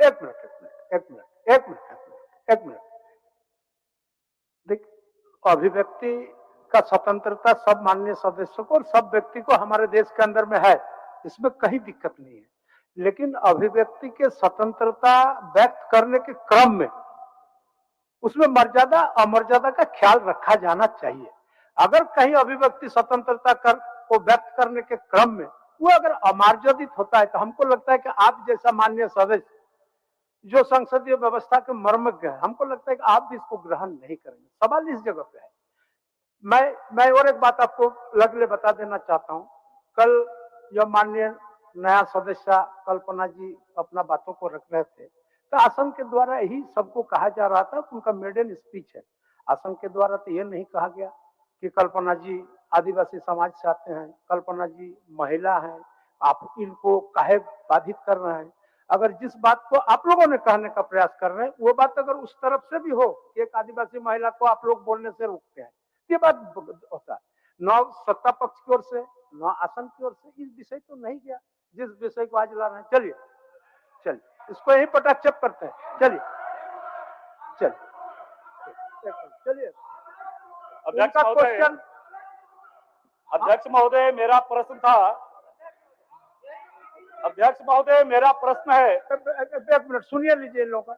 एक मिनट एक मिनट एक मिनट एक मिनट एक मिनट एक मिनट। देख, अभिव्यक्ति का स्वतंत्रता सब माननीय सदस्यों को और सब व्यक्ति को हमारे देश के अंदर में है, इसमें कहीं दिक्कत नहीं है। लेकिन अभिव्यक्ति के स्वतंत्रता व्यक्त करने के क्रम में उसमें मर्यादा अमर्यादा का ख्याल रखा जाना चाहिए। अगर कहीं अभिव्यक्ति स्वतंत्रता को व्यक्त करने के क्रम में वो अगर अमार्जदित होता है तो हमको लगता है कि आप जैसा माननीय सदस्य जो संसदीय व्यवस्था के मर्मज्ञ है, हमको लगता है कि आप भी इसको ग्रहण नहीं करेंगे। सवाल इस जगह पे है। मैं और एक बात आपको लगले बता देना चाहता हूं। कल जो माननीय नया सदस्य कल्पना जी अपना बातों को रख रहे थे, तो आसन के द्वारा यही सबको कहा जा रहा था, उनका मेडन स्पीच है। आसन के द्वारा तो ये नहीं कहा गया कि कल्पना जी आदिवासी समाज से आते हैं, कल्पना जी महिला हैं, आप इनको काहे बाधित कर रहे हैं। अगर जिस बात को आप लोगों ने कहने का प्रयास कर रहे हैं, वो बात अगर उस तरफ से भी हो कि एक आदिवासी महिला को आप लोग बोलने से रोकते हैं, ये बात होता है। न सत्ता पक्ष की ओर से न आसन की ओर से इस विषय तो नहीं गया जिस विषय को आज ला रहे हैं। चलिए चलिए इसको यही पटाक्षेप करते हैं। चलिए चलिए चलिए अध्यक्ष महोदय मेरा प्रश्न था। अध्यक्ष महोदय मेरा प्रश्न है। एक मिनट सुनिए लीजिए इन लोगों का,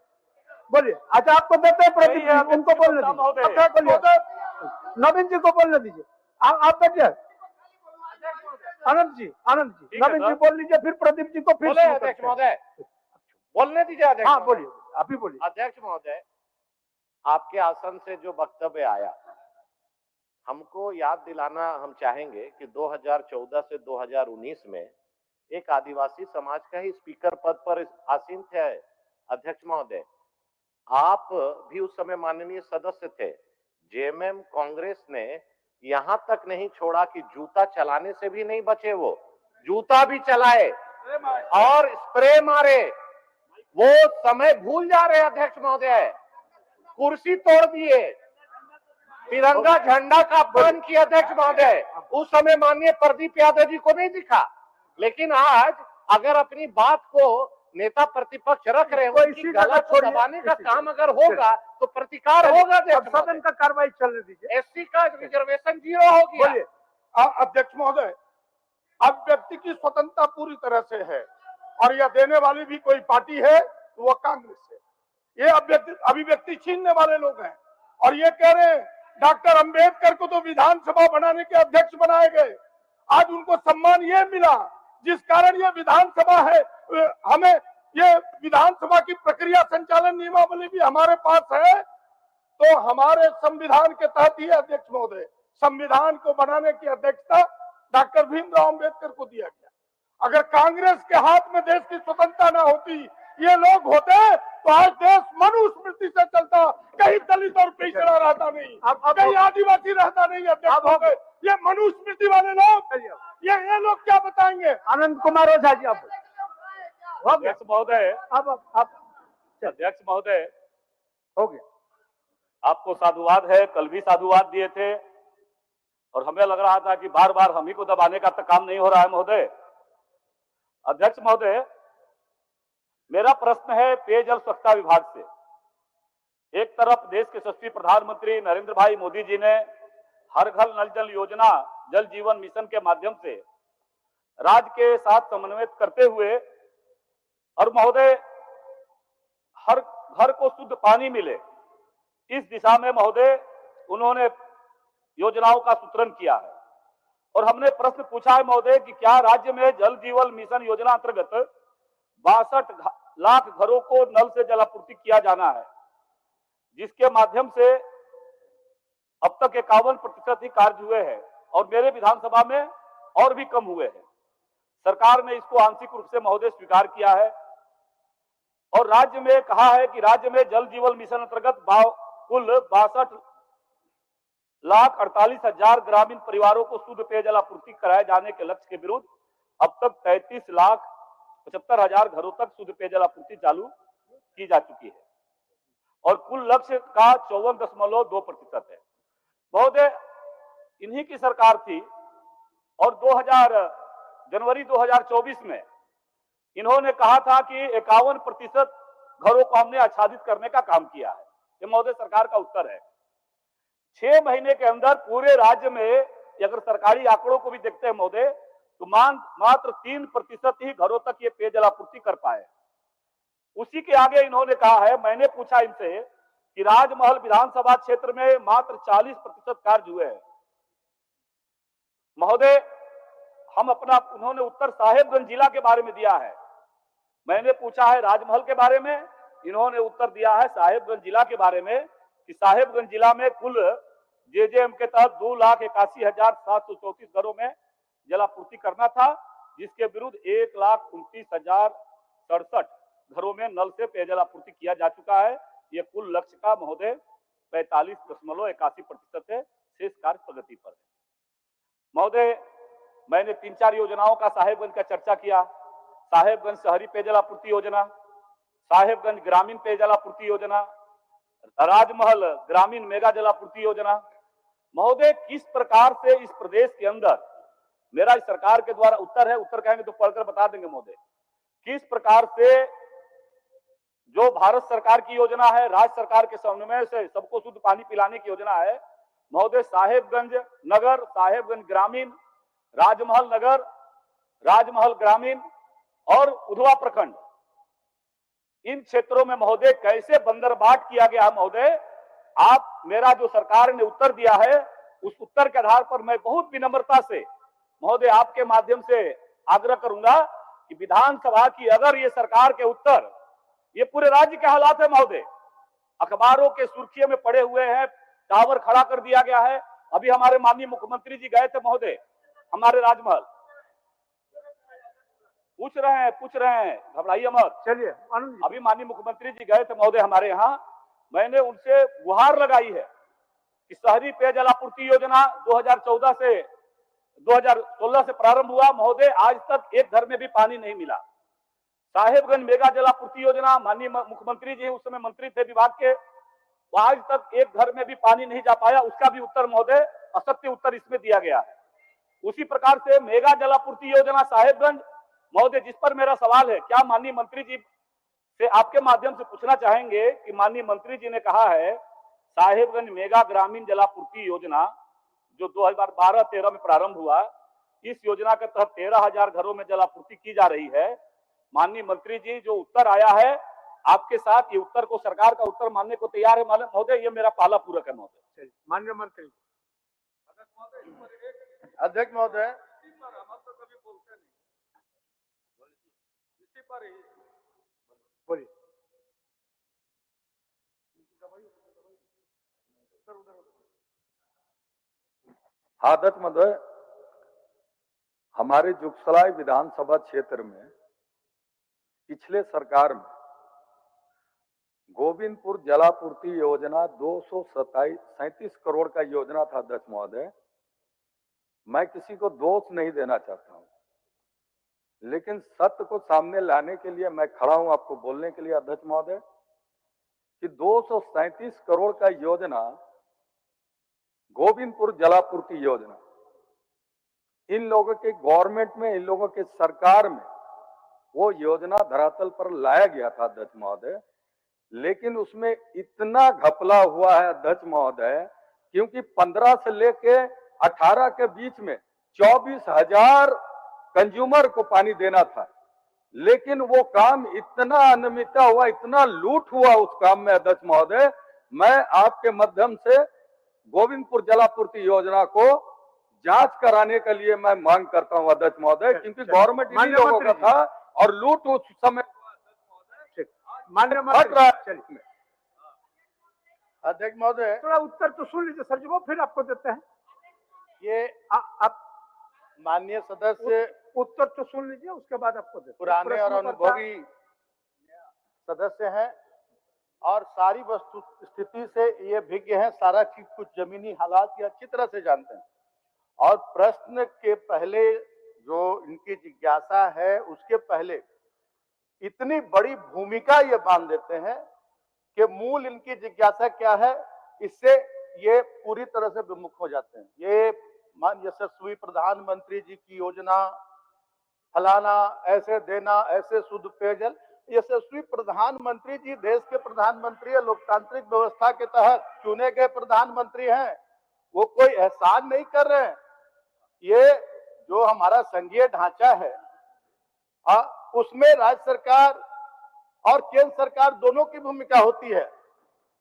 बोलिए। अच्छा आपको देते हैं प्रदीप जी, उनको बोलने दीजिए। नवीन जी को बोलने दीजिए। आप बैठिए। आनंद जी नवीन जी बोल लीजिए, फिर प्रदीप जी को फिर। अध्यक्ष महोदय बोलने दीजिए। अध्यक्ष हाँ बोलिए, आप ही बोलिए। अध्यक्ष महोदय, आपके आसन से जो वक्तव्य आया, हमको याद दिलाना हम चाहेंगे कि 2014 से 2019 में एक आदिवासी समाज का ही स्पीकर पद पर आसीन थे अध्यक्ष महोदय। आप भी उस समय माननीय सदस्य थे। जेएमएम कांग्रेस ने यहां तक नहीं छोड़ा कि जूता चलाने से भी नहीं बचे, वो जूता भी चलाए और स्प्रे मारे। वो समय भूल जा रहे अध्यक्ष महोदय। कुर्सी तोड़ दिए, तिरंगा झंडा का अपमान किया अध्यक्ष महोदय। उस समय माननीय प्रदीप यादव जी को नहीं दिखा, लेकिन आज अगर अपनी बात को नेता प्रतिपक्ष रख रहे हैं, उनकी गलत को दबाने का काम अगर होगा तो प्रतिकार होगा। सदन का कार्रवाई चलने दीजिए। एससी का रिजर्वेशन 0 हो गया। बोलिए अध्यक्ष महोदय, अब व्यक्ति की स्वतंत्रता पूरी तरह से है और यह देने वाली भी कोई पार्टी है तो वह कांग्रेस है। ये अभिव्यक्ति छीनने वाले लोग हैं और ये कह रहे हैं डॉक्टर अंबेडकर को तो विधानसभा बनाने के अध्यक्ष बनाए गए, आज उनको सम्मान ये मिला जिस कारण ये विधानसभा है। हमें ये विधानसभा की प्रक्रिया संचालन नियमावली भी हमारे पास है, तो हमारे संविधान के तहत ही अध्यक्ष महोदय संविधान को बनाने की अध्यक्षता डॉक्टर भीमराव अंबेडकर को दिया गया। अगर कांग्रेस के हाथ में देश की स्वतंत्रता ना होती, ये लोग होते तो आज देश मनुस्मृति से चलता, कहीं दलित और पिछड़ा रहता नहीं, कहीं आदिवासी रहता नहीं। अध्यक्ष महोदय, ये मनुस्मृति वाले लोग, ये लोग क्या बताएंगे। आनंद कुमार ओझा जी आप। अध्यक्ष महोदय, अब अध्यक्ष महोदय हो गया। आपको साधुवाद है, कल भी साधुवाद दिए थे और हमें लग रहा था कि बार बार हम ही को दबाने का तो काम नहीं हो रहा है महोदय। अध्यक्ष महोदय, मेरा प्रश्न है पेयजल स्वच्छता विभाग से। एक तरफ देश के यशस्वी प्रधानमंत्री नरेंद्र भाई मोदी जी ने हर घर नल जल योजना, जल जीवन मिशन के माध्यम से राज्य के साथ समन्वय करते हुए और महोदय हर घर को शुद्ध पानी मिले, इस दिशा में महोदय उन्होंने योजनाओं का सूत्रण किया है। और हमने प्रश्न पूछा है महोदय कि क्या राज्य में जल जीवन मिशन योजना अंतर्गत 62 लाख घरों को नल से जलापूर्ति किया जाना है, जिसके माध्यम से अब तक 51% ही कार्य हुए हैं और मेरे विधानसभा में और भी कम हुए हैं। सरकार ने इसको आंशिक रूप से महोदय स्वीकार किया है और राज्य में कहा है कि राज्य में जल जीवन मिशन अंतर्गत कुल 62,48,000 ग्रामीण परिवारों को शुद्ध पेयजल आपूर्ति कराए जाने के लक्ष्य के विरुद्ध अब तक 33,75,000 घरों तक शुद्ध पेयजल आपूर्ति चालू की जा चुकी है और कुल लक्ष्य का 54.2% है। महोदय, इन्हीं की सरकार थी और जनवरी 2024 में इन्होंने कहा था कि 51% घरों को हमने आच्छादित करने का काम किया है। ये महोदय सरकार का उत्तर है। 6 महीने के अंदर पूरे राज्य में अगर सरकारी आंकड़ों को भी देखते हैं महोदय, तो मात्र 3% ही घरों तक ये पेयजल आपूर्ति कर पाए। उसी के आगे इन्होंने कहा है, मैंने पूछा इनसे कि राजमहल विधानसभा क्षेत्र में मात्र 40% कार्य हुए हैं। महोदय उन्होंने उत्तर साहेबगंज जिला के बारे में दिया है। मैंने पूछा है राजमहल के बारे में, इन्होंने उत्तर दिया है साहेबगंज जिला के बारे में कि साहेबगंज जिला में कुल जेजेएम के तहत 2,81,734 घरों में जलापूर्ति करना था, जिसके विरुद्ध 1,29,067 घरों में नल से पेयजल आपूर्ति किया जा चुका है। ये कुल लक्ष्य का महोदय 45.81% है। शेष कार्य प्रगति पर है। महोदय, मैंने 3-4 योजनाओं का साहेबगंज का चर्चा किया। साहेबगंज शहरी पेयजल आपूर्ति योजना, साहेबगंज ग्रामीण पेयजल आपूर्ति योजना, राजमहल ग्रामीण मेगा जलापूर्ति योजना। महोदय, किस प्रकार से इस प्रदेश के अंदर, मेरा इस सरकार के द्वारा उत्तर है, उत्तर कहेंगे तो पढ़कर बता देंगे महोदय, किस प्रकार से जो भारत सरकार की योजना है, राज्य सरकार के समन्वय से सबको शुद्ध पानी पिलाने की योजना है महोदय, साहेबगंज नगर, साहेबगंज ग्रामीण, राजमहल नगर, राजमहल ग्रामीण और उधवा प्रखंड, इन क्षेत्रों में महोदय कैसे बंदरबाट किया गया है। महोदय, आप मेरा जो सरकार ने उत्तर दिया है, उस उत्तर के आधार पर मैं बहुत विनम्रता से महोदय आपके माध्यम से आग्रह करूंगा कि विधानसभा की अगर ये सरकार के उत्तर, ये पूरे राज्य के हालात है महोदय, अखबारों के सुर्खियों में पड़े हुए हैं, टावर खड़ा कर दिया गया है। अभी हमारे माननीय मुख्यमंत्री जी गए थे महोदय हमारे राजमहल, पूछ रहे हैं, घबराइए मत। चलिए अभी माननीय मुख्यमंत्री जी गए थे महोदय हमारे यहाँ, मैंने उनसे गुहार लगाई है कि शहरी पेयजल आपूर्ति योजना 2016 से प्रारंभ हुआ महोदय, आज तक एक घर में भी पानी नहीं मिला। साहेबगंज मेगा जलापूर्ति योजना, माननीय मुख्यमंत्री जी उस समय मंत्री थे विभाग के, आज तक एक घर में भी पानी नहीं जा पाया। उसका भी उत्तर महोदय असत्य उत्तर इसमें दिया गया है। उसी प्रकार से मेगा जलापूर्ति योजना साहेबगंज महोदय, जिस पर मेरा सवाल है, क्या माननीय मंत्री जी से आपके माध्यम से पूछना चाहेंगे कि माननीय मंत्री जी ने कहा है साहेबगंज मेगा ग्रामीण जलापूर्ति योजना जो 2012-13 में प्रारंभ हुआ, इस योजना के तहत 13,000 घरों में जलापूर्ति की जा रही है। माननीय मंत्री जी, जो उत्तर आया है आपके साथ, ये उत्तर को सरकार का उत्तर मानने को तैयार है महोदय? ये मेरा पहला पूरक है महोदय। माननीय मंत्री। अध्यक्ष महोदय, बोलिए। अध्यक्ष महोदय, हमारे जुगसलाई विधानसभा क्षेत्र में पिछले सरकार में गोविंदपुर जलापूर्ति योजना 237 करोड़ का योजना था। अध्यक्ष महोदय, मैं किसी को दोष नहीं देना चाहता हूं, लेकिन सत्य को सामने लाने के लिए मैं खड़ा हूं आपको बोलने के लिए अध्यक्ष महोदय कि 237 करोड़ का योजना गोविंदपुर जलापूर्ति योजना इन लोगों के गवर्नमेंट में, इन लोगों के सरकार में वो योजना धरातल पर लाया गया था अध्यक्ष महोदय, लेकिन उसमें इतना घपला हुआ है अध्यक्ष महोदय, क्योंकि 15 से लेके 18 के बीच में 24,000 कंज्यूमर को पानी देना था, लेकिन वो काम इतना अनियमितता हुआ, इतना लूट हुआ उस काम में अध्यक्ष महोदय, मैं आपके माध्यम से गोविंदपुर जलापूर्ति योजना को जांच कराने के लिए मैं मांग करता हूं अध्यक्ष महोदय, क्योंकि गवर्नमेंट इन्हीं लोगों का था और लूट उस समय माननीय मंत्री। अध्यक्ष महोदय, थोड़ा उत्तर तो सुन लीजिए सर जी, वो फिर आपको देते हैं। ये आप माननीय सदस्य उत्तर तो सुन लीजिए, उसके बाद आपको देते हैं। पुराने और अनुभवी सदस्य हैं और सारी वस्तु स्थिति से ये विज्ञ हैं, सारा की कुछ जमीनी हालात ये अच्छी तरह से जानते हैं। और प्रश्न के पहले जो इनकी जिज्ञासा है, उसके पहले इतनी बड़ी भूमिका ये बांध देते हैं कि मूल इनकी जिज्ञासा क्या है, इससे ये पूरी तरह से विमुख हो जाते हैं। ये यशस्वी प्रधानमंत्री जी की योजना, फलाना, ऐसे देना, ऐसे शुद्ध पेयजल, यशस्वी प्रधानमंत्री जी देश के प्रधानमंत्री है, लोकतांत्रिक व्यवस्था के तहत चुने गए प्रधानमंत्री हैं, वो कोई एहसान नहीं कर रहे हैं। ये जो हमारा संघीय ढांचा है उसमें राज्य सरकार और केंद्र सरकार दोनों की भूमिका होती है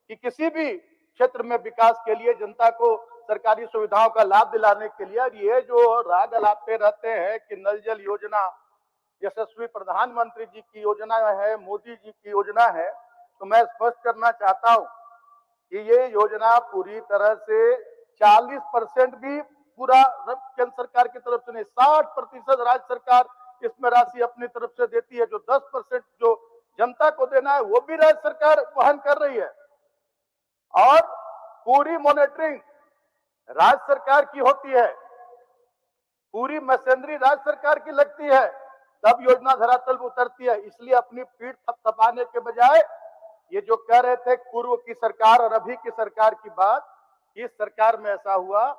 कि किसी भी क्षेत्र में विकास के लिए जनता को सरकारी सुविधाओं का लाभ दिलाने के लिए। ये जो राग अलापते रहते हैं कि नल जल योजना यशस्वी प्रधानमंत्री जी की योजना है, मोदी जी की योजना है, तो मैं स्पष्ट करना चाहता हूं कि ये योजना पूरी तरह से 40% भी पूरा केंद्र सरकार की तरफ से नहीं, 60% राज्य सरकार इसमें राशि अपनी तरफ से देती है। जो 10% जो जनता को देना है वो भी राज्य सरकार वहन कर रही है और पूरी मॉनिटरिंग राज्य सरकार की होती है, पूरी मशीनरी राज्य सरकार की लगती है, तब योजना धरातल पर उतरती है। इसलिए अपनी पीठ थपथपाने के बजाय ये जो कह रहे थे पूर्व की सरकार और अभी की सरकार की बात, इस सरकार में ऐसा हुआ,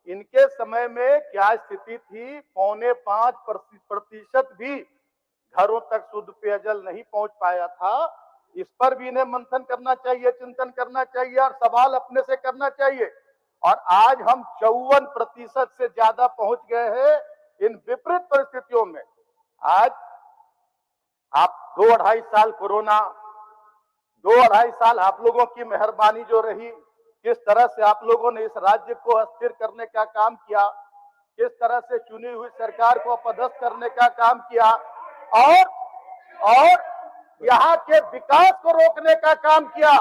इनके समय में क्या स्थिति थी, 4.5% भी घरों तक शुद्ध पेयजल नहीं पहुंच पाया था। इस पर भी इन्हें मंथन करना चाहिए, चिंतन करना चाहिए और सवाल अपने से करना चाहिए। और आज हम 54% से ज्यादा पहुंच गए हैं। इन विपरीत परिस्थितियों में आज आप 2-2.5 साल कोरोना, 2-2.5 साल आप लोगों की मेहरबानी जो रही, किस तरह से आप लोगों ने इस राज्य को अस्थिर करने का काम किया, किस तरह से चुनी हुई सरकार को अपदस्थ करने का काम किया और यहाँ के विकास को रोकने का काम किया।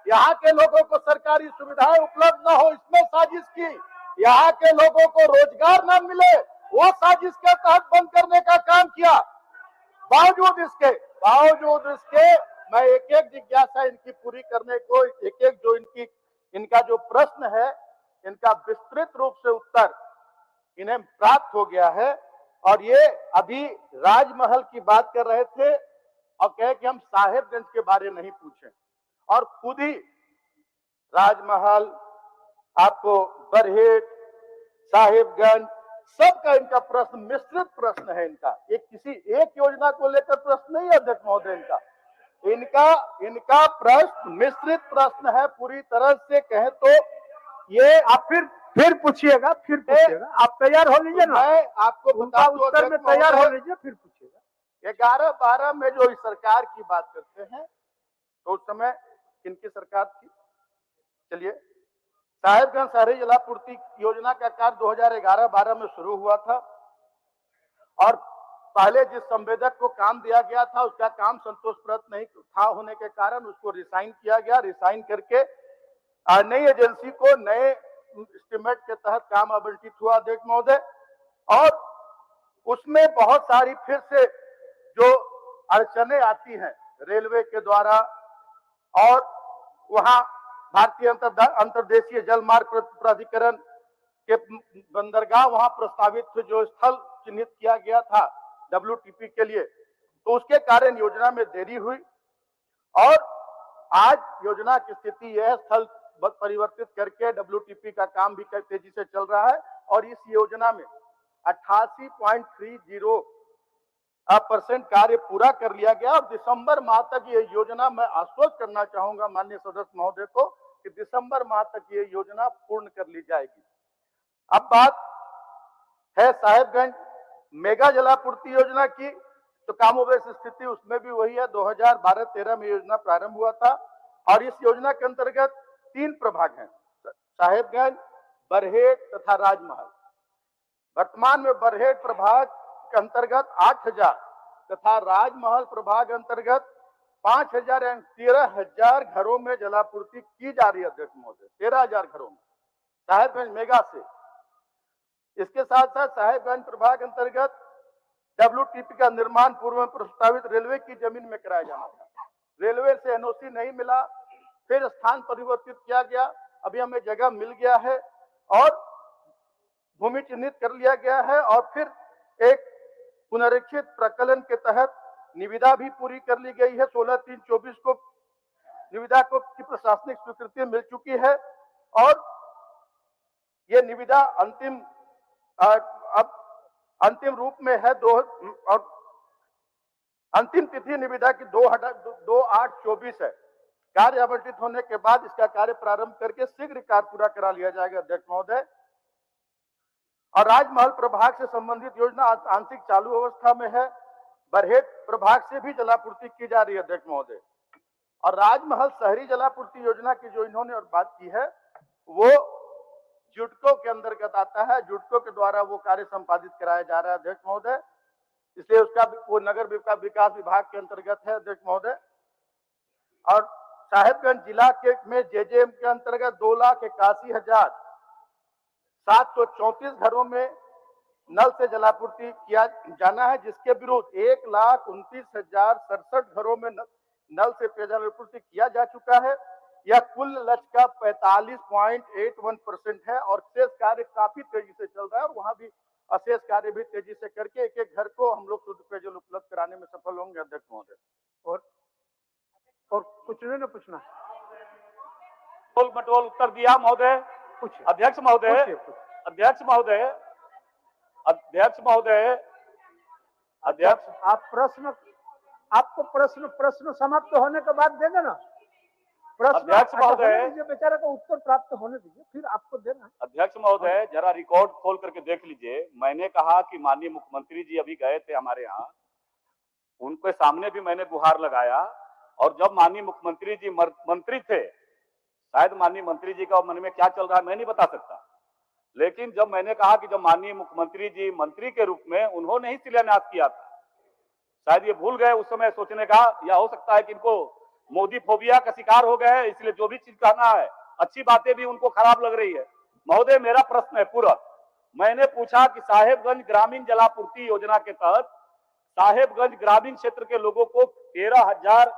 यहाँ के लोगों को सरकारी सुविधाएं उपलब्ध न हो, इसमें साजिश की। यहाँ के लोगों को रोजगार न मिले, वो साजिश के तहत बंद करने का काम किया। बावजूद इसके मैं एक एक जिज्ञासा इनकी पूरी करने को, एक एक जो इनका जो प्रश्न है, इनका विस्तृत रूप से उत्तर इन्हें प्राप्त हो गया है। और ये अभी राजमहल की बात कर रहे थे और कहे कि हम साहेबगंज के बारे नहीं पूछे, और खुद ही राजमहल, आपको बरहेट, साहेबगंज, सबका इनका प्रश्न मिश्रित प्रश्न है। इनका एक किसी एक योजना को लेकर प्रश्न नहीं है अध्यक्ष महोदय, इनका प्रश्न मिश्रित प्रश्न है पूरी तरह से कहें तो। ये आप फिर पूछिएगा, आप तैयार हो लीजिए ना, मैं आपको बता दूं उत्तर में तैयार हो लीजिए, फिर पूछिएगा। 11-12 में जो इस सरकार की बात करते हैं तो उस समय किनकी सरकार थी? चलिए, साहेबगंज शहरी जलापूर्ति योजना का कार्य 2011-12 में शुरू हुआ था और पहले जिस संवेदक को काम दिया गया था उसका काम संतोषप्रद नहीं था होने के कारण उसको रिसाइन किया गया। रिसाइन करके नई एजेंसी को नए एस्टिमेट के तहत काम आवंटित हुआ अध्यक्ष महोदय, और उसमें बहुत सारी फिर से जो अड़चने आती हैं रेलवे के द्वारा, और वहां भारतीय अंतर्देशीय जल मार्ग प्राधिकरण के बंदरगाह वहां प्रस्तावित जो स्थल चिन्हित किया गया था WTP के लिए, तो उसके कारण योजना में देरी हुई। और आज योजना की स्थिति यह है, स्थल परिवर्तित करके WTP का काम भी तेजी से चल रहा है और इस योजना में 88.30% कार्य पूरा कर लिया गया। और दिसंबर माह तक ये योजना, मैं आश्वस्त करना चाहूंगा माननीय सदस्य महोदय को कि दिसंबर माह तक ये योजना पूर्ण कर ली जाएगी। अब बात है साहेबगंज मेगा जलापूर्ति योजना की, तो कामोबेश स्थिति उसमें भी वही है। 2012-13 में योजना प्रारंभ हुआ था और इस योजना के अंतर्गत 3 प्रभाग हैं, साहेबगंज, बरहेट तथा राजमहल। वर्तमान में बरहेट प्रभाग के अंतर्गत 8000 तथा राजमहल प्रभाग अंतर्गत 5000 यानी 13,000 घरों में जलापूर्ति की जा रही है अध्यक्ष महोदय, 13,000 घरों में साहेबगंज मेगा से। इसके साथ साथ साहेबगंज प्रभाग अंतर्गत WTP का निर्माण पूर्व में प्रस्तावित रेलवे की जमीन में कराया जाना था। रेलवे से NOC नहीं मिला, फिर स्थान परिवर्तित किया गया, अभी हमें जगह मिल गया है और भूमि चिन्हित कर लिया गया है और फिर एक पुनरीक्षित प्रकलन के तहत निविदा भी पूरी कर ली गई है। 16/3/24 को निविदा को की प्रशासनिक स्वीकृति मिल चुकी है और ये निविदा अंतिम रूप में है। और अंतिम तिथि निविदा की 2/8/24 है। कार्य आवंटित होने के बाद इसका कार्य प्रारंभ करके शीघ्र कार्य पूरा करा लिया जाएगा अध्यक्ष महोदय। और राजमहल प्रभाग से संबंधित योजना आंशिक चालू अवस्था में है। बरहेट प्रभाग से भी जलापूर्ति की जा रही है अध्यक्ष महोदय। और राजमहल शहरी जलापूर्ति योजना की जो इन्होंने और बात की है वो जुटको के अंतर्गत आता है। जुटको के द्वारा वो कार्य संपादित कराया जा रहा है अध्यक्ष महोदय, इसलिए उसका वो नगर विकास विभाग के अंतर्गत है अध्यक्ष महोदय। और साहेबगंज जिला के में जेजेएम के अंतर्गत 2,81,734 घरों में नल से जलापूर्ति किया जाना है, जिसके विरुद्ध 1,29,067 घरों में नल से पेयजल आपूर्ति किया जा चुका है। यह कुल लक्ष्य का 45.81% है और शेष कार्य काफी तेजी से चल रहा है और वहां भी अशेष कार्य भी तेजी से करके एक एक घर को हम लोग शुद्ध पेयजल उपलब्ध कराने में सफल होंगे अध्यक्ष महोदय। और कुछ नहीं ना पूछना? टोल मटोल उत्तर दिया महोदय। पूछिए अध्यक्ष महोदय, पूछिए। अध्यक्ष महोदय, अध्यक्ष महोदय, अध्यक्ष आप प्रश्न, आपको प्रश्न समाप्त होने के बाद देंगे ना प्रश्न। अध्यक्ष महोदय, बेचारा का उत्तर प्राप्त होने दीजिए फिर आपको देना है। अध्यक्ष महोदय जरा रिकॉर्ड खोल करके देख लीजिए। मैंने कहा कि माननीय मुख्यमंत्री जी अभी गए थे हमारे यहाँ, उनके सामने भी मैंने गुहार लगाया और जब माननीय मुख्यमंत्री जी मंत्री थे, शायद माननीय मंत्री जी का मन में क्या चल रहा है मैं नहीं बता सकता, लेकिन जब मैंने कहा कि जब माननीय मुख्यमंत्री जी मंत्री के रूप में उन्होंने ही शिलान्यास किया था, शायद ये भूल गए उस समय सोचने का, या हो सकता है कि इनको मोदी फोबिया का शिकार हो गए, इसलिए जो भी चीज कहना है अच्छी बातें भी उनको खराब लग रही है। महोदय मेरा प्रश्न है पूरा, मैंने पूछा कि साहेबगंज ग्रामीण जलापूर्ति योजना के तहत साहेबगंज ग्रामीण क्षेत्र के लोगों को 13,000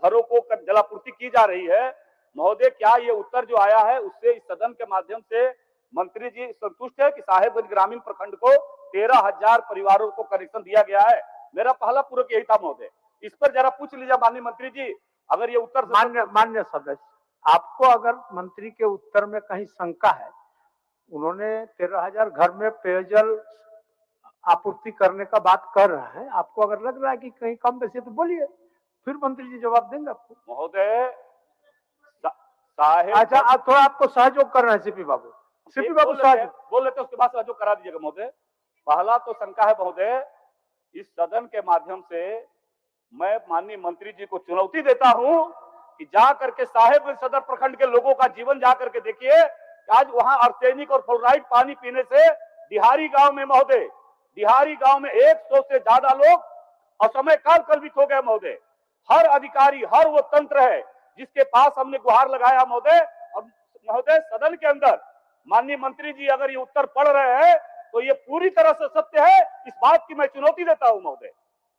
घरों को जलापूर्ति की जा रही है। महोदय क्या ये उत्तर जो आया है उससे इस सदन के माध्यम से मंत्री जी संतुष्ट है कि साहेबगंज ग्रामीण प्रखंड को 13,000 परिवारों को कनेक्शन दिया गया है? मेरा पहला पूरक यही था महोदय, इस पर जरा पूछ लीजिए माननीय मंत्री जी अगर ये उत्तर। मान्य सदस्य, आपको अगर मंत्री के उत्तर में कहीं शंका है, उन्होंने 13,000 घर में पेयजल आपूर्ति करने का बात कर रहे हैं, आपको अगर लग रहा है कि कहीं कम बेसी तो बोलिए, फिर मंत्री जी जवाब देंगे आपको। महोदय साहेब, अच्छा आप थोड़ा आपको सहयोग कर रहे हैं सीपी बाबू सहयोग बोल लेते उसके बाद सहयोग करा दीजिएगा महोदय। पहला तो शंका है महोदय, इस सदन के माध्यम से मैं माननीय मंत्री जी को चुनौती देता हूं कि जा करके साहेबगंज सदर प्रखंड के लोगों का जीवन जा करके देखिए। आज वहां आर्सेनिक और फ्लोराइड पानी पीने से डिहारी गांव में महोदय, डिहारी गांव में 100 से ज्यादा लोग असमय काल कल्पित हो गए महोदय। हर अधिकारी, हर वो तंत्र है जिसके पास हमने गुहार लगाया महोदय। और महोदय सदन के अंदर माननीय मंत्री जी अगर ये उत्तर पढ़ रहे हैं तो ये पूरी तरह से सत्य है, इस बात की मैं चुनौती देता हूं महोदय।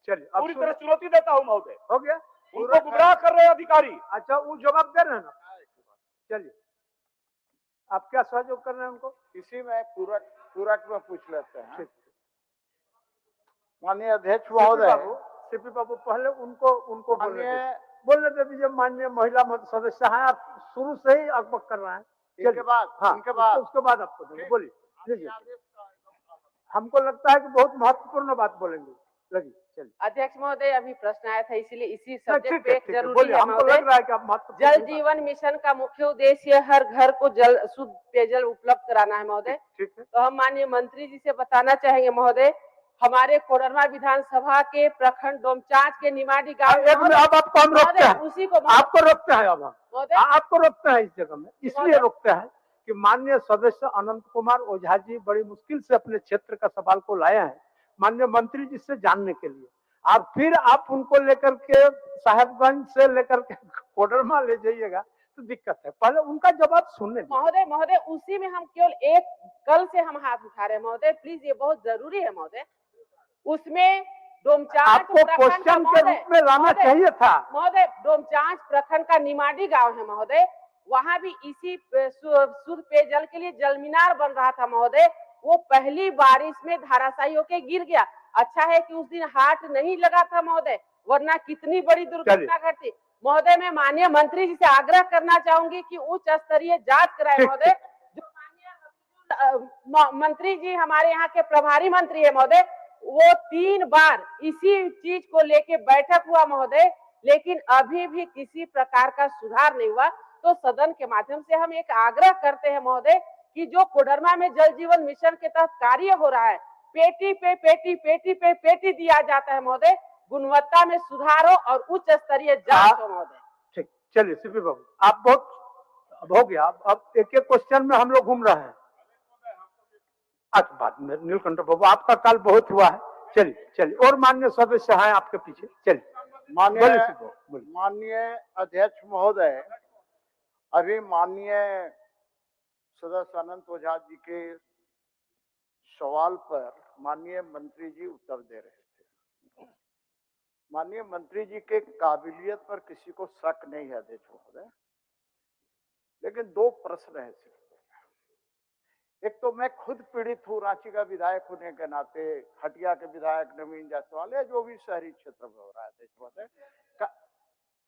चलिए पूरी तरह चुनौती देता हूं महोदय। हो गया, उनको गुमराह कर रहे हैं अधिकारी। अच्छा वो जवाब दे रहे हैं ना, चलिए आप क्या सहयोग कर रहे हैं उनको? इसी में पूरक में पूछ लेते हैं माननीय अध्यक्ष महोदय। सीपी बाबू पहले उनको बोलने दे दीजिए। माननीय महिला सदस्य हैं, आप शुरू से ही अकबक कर रहे हैं। इनके बाद हाँ, उसके बाद आपको देंगे, बोलिए लीजिए। हमको लगता है कि बहुत महत्वपूर्ण बात बोलेंगे, लगी। चलिए अध्यक्ष महोदय अभी प्रश्न आया था इसीलिए इसी सब्जेक्ट ठीक पे है, जरूरी बोलिए। है हमको लग रहा है कि आप महत्वपूर्ण जल जीवन मिशन का मुख्य उद्देश्य हर घर को जल शुद्ध पेयजल उपलब्ध कराना है महोदय। ठीक है, तो हम माननीय मंत्री जी से बताना चाहेंगे महोदय, हमारे कोडरमा विधानसभा के प्रखंड डोमचांच के निमाड़ी गांव अब आपको हम रोकते हैं, उसी को आपको रोकते हैं। अब हम महोदय आपको रोकते हैं इस जगह में, इसलिए रोकते हैं कि माननीय सदस्य अनंत कुमार ओझा जी बड़ी मुश्किल से अपने क्षेत्र का सवाल को लाए हैं माननीय मंत्री जी से जानने के लिए। आप फिर आप उनको लेकर के साहेबगंज से लेकर के कोडरमा ले जाइएगा तो दिक्कत है। पहले उनका जवाब सुनने महोदय। महोदय उसी में हम केवल एक कल से हम हाथ उठा रहे हैं महोदय, प्लीज ये बहुत जरूरी है महोदय। उसमें डोमचांच आपको क्वेश्चन के रूप में लाना चाहिए था महोदय। डोमचांच प्रखंड का निमाड़ी गांव है महोदय, वहाँ भी इसी शुद्ध पेयजल के लिए जल मीनार बन रहा था महोदय। वो पहली बारिश में धराशायी होकर गिर गया। अच्छा है कि उस दिन हाट नहीं लगा था महोदय, वरना कितनी बड़ी दुर्घटना घटती। महोदय मैं माननीय मंत्री जी से आग्रह करना चाहूंगी कि उच्च स्तरीय जांच कराए महोदय। जो माननीय मंत्री जी हमारे यहाँ के प्रभारी मंत्री है महोदय, वो 3 बार इसी चीज को लेके बैठक हुआ महोदय, लेकिन अभी भी किसी प्रकार का सुधार नहीं हुआ। तो सदन के माध्यम से हम एक आग्रह करते हैं महोदय कि जो कोडरमा में जल जीवन मिशन के तहत कार्य हो रहा है, पेटी पे पेटी दिया जाता है महोदय, गुणवत्ता में सुधार हो और उच्च स्तरीय जांच हो महोदय। ठीक, चलिए सीपी बाबू, आप बहुत अब हो गया। अब एक एक क्वेश्चन में हम लोग घूम रहे हैं। अच्छा, बाद में नीलकंठ बाबू, आपका काल बहुत हुआ है। चलिए चलिए, और माननीय सदस्य हैं आपके पीछे, चलिए बोलिए सीपी बाबू, बोलिए। माननीय अध्यक्ष महोदय, अभी माननीय सदस्य अनंत ओझा जी के सवाल पर माननीय मंत्री जी उत्तर दे रहे थे। माननीय मंत्री जी के काबिलियत पर किसी को शक नहीं है अध्यक्ष महोदय, लेकिन 2 प्रश्न है सिर्फ। एक तो मैं खुद पीड़ित हूँ रांची का विधायक होने के नाते, हटिया के विधायक नवीन जायसवाल है, जो भी शहरी क्षेत्र में हो रहा है अध्यक्ष महोदय।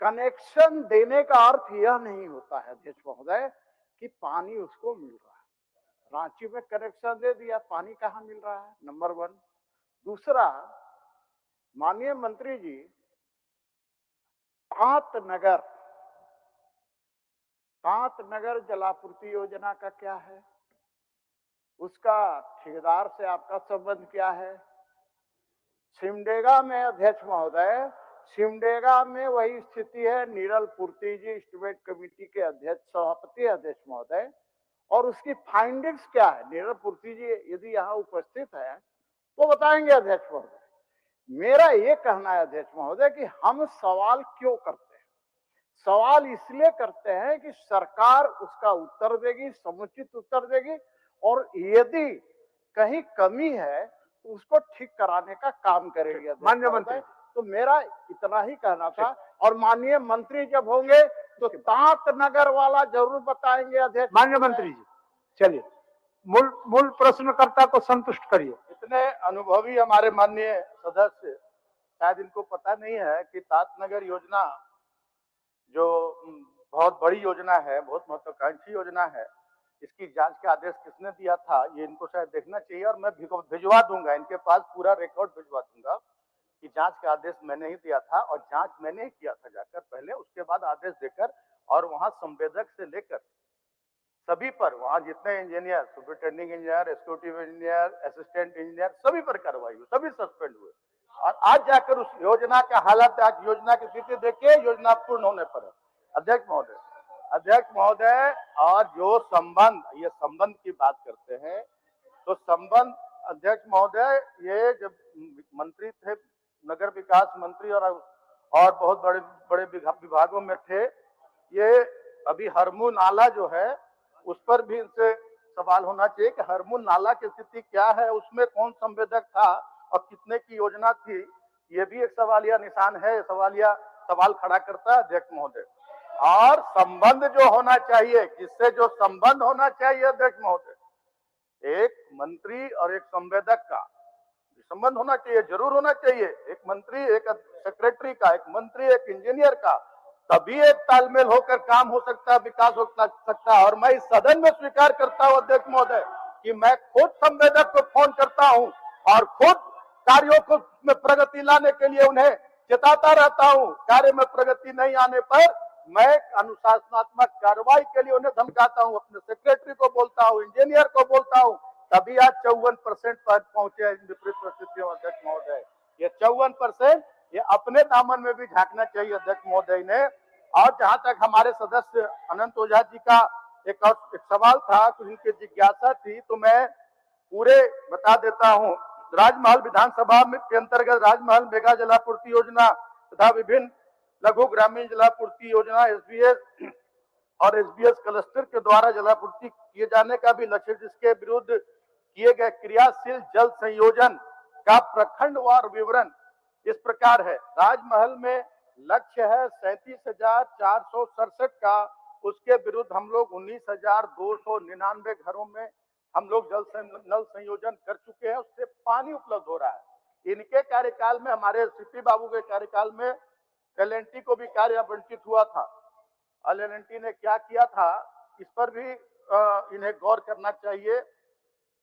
कनेक्शन देने का अर्थ यह नहीं होता है अध्यक्ष महोदय कि पानी उसको मिल रहा है। रांची में कनेक्शन दे दिया, पानी कहाँ मिल रहा है, नंबर 1। दूसरा, माननीय मंत्री जी, तांत नगर जलापूर्ति योजना का क्या है, उसका ठेकेदार से आपका संबंध क्या है? सिमडेगा में अध्यक्ष महोदय, सिमडेगा में वही स्थिति है। नीरल पूर्ति जी एस्टीमेट कमेटी के अध्यक्ष, सभापति अध्यक्ष महोदय, और उसकी फाइंडिंग्स क्या है? नीरल पूर्ति जी यदि यहाँ उपस्थित है तो बताएंगे अध्यक्ष महोदय। मेरा ये कहना है अध्यक्ष महोदय कि हम सवाल क्यों करते हैं? सवाल इसलिए करते हैं कि सरकार उसका उत्तर देगी, समुचित उत्तर देगी, और यदि कहीं कमी है तो उसको ठीक कराने का काम करेगी माननीय मंत्री। तो मेरा इतना ही कहना था। और माननीय मंत्री जब होंगे तो तांत नगर वाला जरूर बताएंगे अध्यक्ष। माननीय मंत्री जी, चलिए मूल प्रश्नकर्ता को संतुष्ट करिए। इतने अनुभवी हमारे माननीय सदस्य, शायद इनको पता नहीं है कि तांत नगर योजना जो बहुत बड़ी योजना है, बहुत महत्वाकांक्षी योजना है, इसकी जांच का आदेश किसने दिया था ये इनको शायद देखना चाहिए। और मैं भिजवा दूंगा, इनके पास पूरा रिकॉर्ड भिजवा दूंगा कि जांच का आदेश मैंने ही दिया था, और जांच मैंने ही किया था जाकर पहले, उसके बाद आदेश देकर, और वहां संवेदक से लेकर सभी पर, वहां जितने engineer, superintending engineer, executive engineer, assistant engineer, सभी पर कार्रवाई हुई, सभी सस्पेंड हुए। और आज जाकर उस योजना का हालत, आज योजना की स्थिति देखिए, योजना पूर्ण होने पर है अध्यक्ष महोदय। और जो संबंध, ये संबंध की बात करते हैं, तो संबंध अध्यक्ष महोदय, ये जब मंत्री थे, नगर विकास मंत्री, और बहुत बड़े बड़े विभागों में थे, ये अभी हरमू नाला जो है उस पर भी इनसे सवाल होना चाहिए कि हरमू नाला की स्थिति क्या है, उसमें कौन संवेदक था और कितने की योजना थी। ये भी एक सवालिया निशान है, सवाल खड़ा करता है अध्यक्ष महोदय। और संबंध जो होना चाहिए, किससे जो संबंध होना चाहिए अध्यक्ष महोदय, एक मंत्री और एक संवेदक का संबंध होना चाहिए, जरूर होना चाहिए। एक मंत्री, एक सेक्रेटरी का, एक मंत्री, एक इंजीनियर का, तभी एक तालमेल होकर काम हो सकता है, विकास हो सकता है। और मैं इस सदन में स्वीकार करता हूं अध्यक्ष महोदय कि मैं खुद संवेदक को फोन करता हूं और खुद कार्यों को में प्रगति लाने के लिए उन्हें चेताता रहता हूं। कार्य में प्रगति नहीं आने पर मैं अनुशासनात्मक कार्रवाई के लिए उन्हें धमकाता हूं, अपने सेक्रेटरी को बोलता हूं, इंजीनियर को बोलता हूं, तभी आज 54% पर पहुंचे विपरीत परिस्थितियों अध्यक्ष महोदय। ये 54%, ये अपने दामन में भी झांकना चाहिए अध्यक्ष महोदय ने। और जहां तक हमारे सदस्य अनंत ओझा जी का एक सवाल था, कुछ उनकी जिज्ञासा थी, तो मैं पूरे बता देता हूं। राजमहल विधानसभा के अंतर्गत राजमहल मेगा जलापूर्ति योजना तथा विभिन्न लघु ग्रामीण जलापूर्ति योजना एसबीएस और एसबीएस क्लस्टर के द्वारा जलापूर्ति किए जाने का भी लक्ष्य, जिसके विरुद्ध किए गए क्रियाशील जल संयोजन का प्रखंडवार विवरण इस प्रकार है। राजमहल में लक्ष्य है 37,467 का, उसके विरुद्ध हम लोग 19,299 घरों में हम लोग नल संयोजन कर चुके हैं, उससे पानी उपलब्ध हो रहा है। इनके कार्यकाल में, हमारे सीपी बाबू के कार्यकाल में एलएनटी को भी कार्य आवंटित हुआ था। एलएनटी ने क्या किया था, इस पर भी इन्हें गौर करना चाहिए।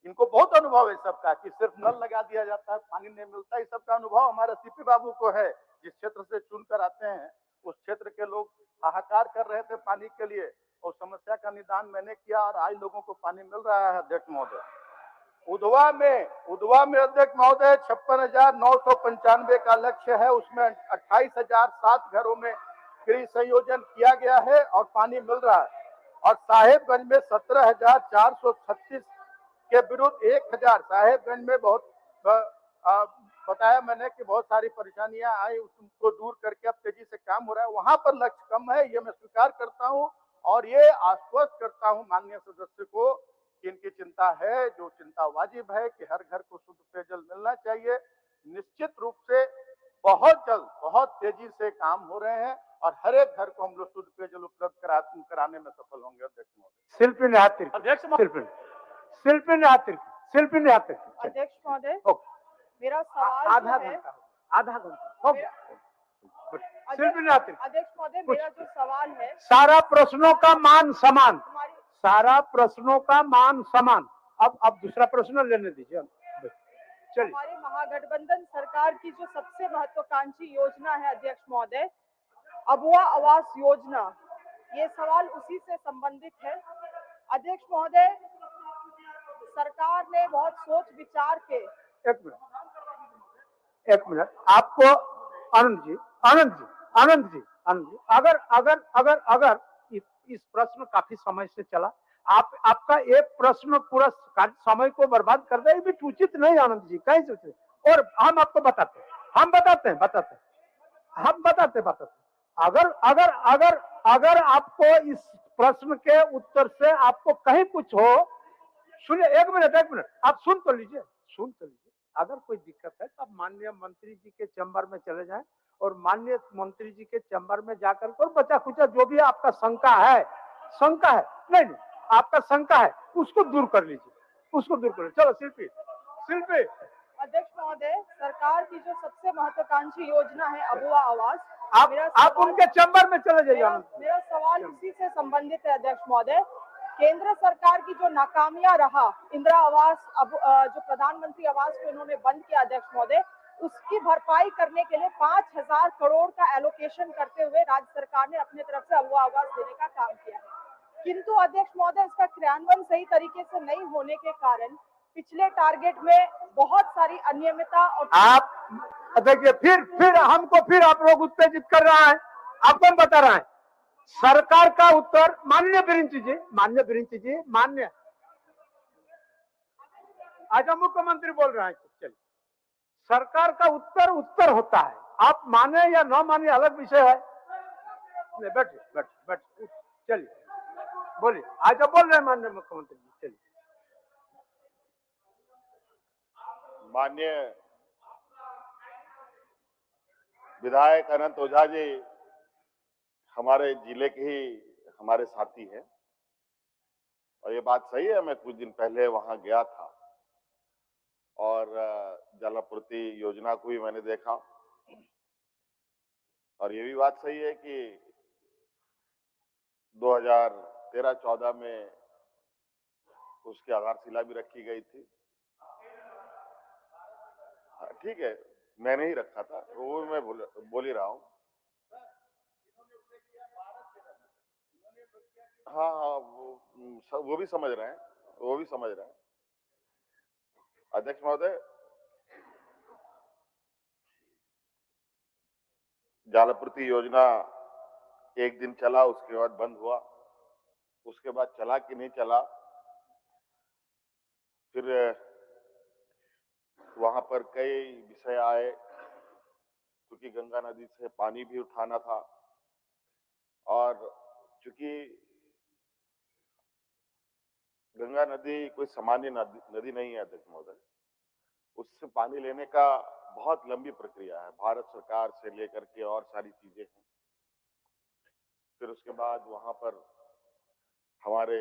इनको बहुत अनुभव है सबका कि सिर्फ नल लगा दिया जाता है, पानी नहीं मिलता। इस सबका अनुभव हमारे सीपी बाबू को है, जिस क्षेत्र से चुनकर आते हैं। उस क्षेत्र के लोग हाहाकार कर रहे थे पानी के लिए, और समस्या का निदान मैंने किया और आज लोगों को पानी मिल रहा है। अध्यक्ष महोदय, उधवा में अध्यक्ष महोदय 56,995 का लक्ष्य है, उसमें 28,007 घरों में गृह संयोजन किया गया है और पानी मिल रहा है। और साहेबगंज में 17,436 के विरुद्ध 1,000। साहेबगंज में बहुत बताया मैंने कि बहुत सारी परेशानियां आई, उसको दूर करके अब तेजी से काम हो रहा है। वहां पर लक्ष्य कम है, ये मैं स्वीकार करता हूं और ये आश्वस्त करता हूं माननीय सदस्य को कि इनकी चिंता है, जो चिंता वाजिब है कि हर घर को शुद्ध पेयजल मिलना चाहिए। निश्चित रूप से बहुत जल्द बहुत तेजी से काम हो रहे हैं और हर एक घर को हम लोग शुद्ध पेयजल उपलब्ध कराने में सफल होंगे। अध्यक्ष महोदय, शिल्पी ने हाथ तिरकी, अध्यक्ष महोदय, शिल्पी ने हाथ तिरकी, शिल्पी ने हाथ तिरकी। अध्यक्ष महोदय, ओके, मेरा सवाल आधा जो है, घंटा आधा घंटा हो गया। शिल्पी ने हाथ तिरकी। अध्यक्ष महोदय, मेरा जो सवाल है, सारा प्रश्नों का मान समान, हमारी सारा प्रश्नों का मान समान। अब दूसरा प्रश्न लेने दीजिए, चलिए। हमारी महागठबंधन सरकार की जो सबसे महत्वाकांक्षी योजना है अध्यक्ष महोदय, अबुआ आवास योजना, ये सवाल उसी से संबंधित है। अध्यक्ष महोदय, सरकार ने बहुत सोच विचार के एक मिनट आपको आनंद जी अगर इस प्रश्न काफी समय से चला, आपका एक प्रश्न पूरा समय को बर्बाद कर दे, ये भी उचित नहीं आनंद जी, कहीं से। और हम आपको बताते अगर आपको इस प्रश्न के उत्तर से आपको कहीं कुछ हो, सुनिए, एक मिनट आप सुन तो लीजिए। अगर कोई दिक्कत है तो आप माननीय मंत्री जी के चैम्बर में चले जाएं और माननीय मंत्री जी के चैम्बर में जाकर और बचा खुचा जो भी आपका शंका है नहीं आपका शंका है उसको दूर कर लीजिए, चलो शिल्पी। अध्यक्ष महोदय, सरकार की जो सबसे महत्वाकांक्षी योजना है अबुआ आवास, आप उनके चैम्बर में चले जाइए। मेरा सवाल उसी से संबंधित है अध्यक्ष महोदय। केंद्र सरकार की जो नाकामियां रहा इंदिरा आवास, जो प्रधानमंत्री आवास को इन्होंने बंद किया अध्यक्ष महोदय, उसकी भरपाई करने के लिए 5,000 करोड़ का एलोकेशन करते हुए राज्य सरकार ने अपने तरफ से अबुआ आवास देने का काम किया है। किंतु अध्यक्ष महोदय, इसका क्रियान्वयन सही तरीके से नहीं होने के कारण पिछले टारगेट में बहुत सारी अनियमितता और आप देखिए, फिर आप लोग उत्तेजित कर रहा है, आपको हम बता रहा है सरकार का उत्तर। माननीय बिरिंची जी, आज हम मुख्यमंत्री बोल रहे हैं, चलिए। सरकार का उत्तर होता है, आप माने या न माने अलग विषय है। बैठ चलिए, बोलिए। आज आप बोल रहे हैं माननीय मुख्यमंत्री जी, चलिए। माननीय विधायक अनंत ओझा जी हमारे जिले के ही हमारे साथी हैं और ये बात सही है, मैं कुछ दिन पहले वहां गया था और जलापूर्ति योजना को भी मैंने देखा और ये भी बात सही है कि 2013-14 में उसकी आधारशिला भी रखी गई थी। ठीक है, मैंने ही रखा था, वो मैं बोल ही रहा हूँ। हाँ, वो भी समझ रहे हैं, अध्यक्ष महोदय। जलापूर्ति योजना एक दिन चला, उसके बाद बंद हुआ, उसके बाद चला कि नहीं चला, फिर वहां पर कई विषय आए क्योंकि गंगा नदी से पानी भी उठाना था और चूंकि गंगा नदी कोई सामान्य नदी नहीं है अध्यक्ष महोदय, उससे पानी लेने का बहुत लंबी प्रक्रिया है, भारत सरकार से लेकर के और सारी चीजें हैं। फिर उसके बाद वहां पर हमारे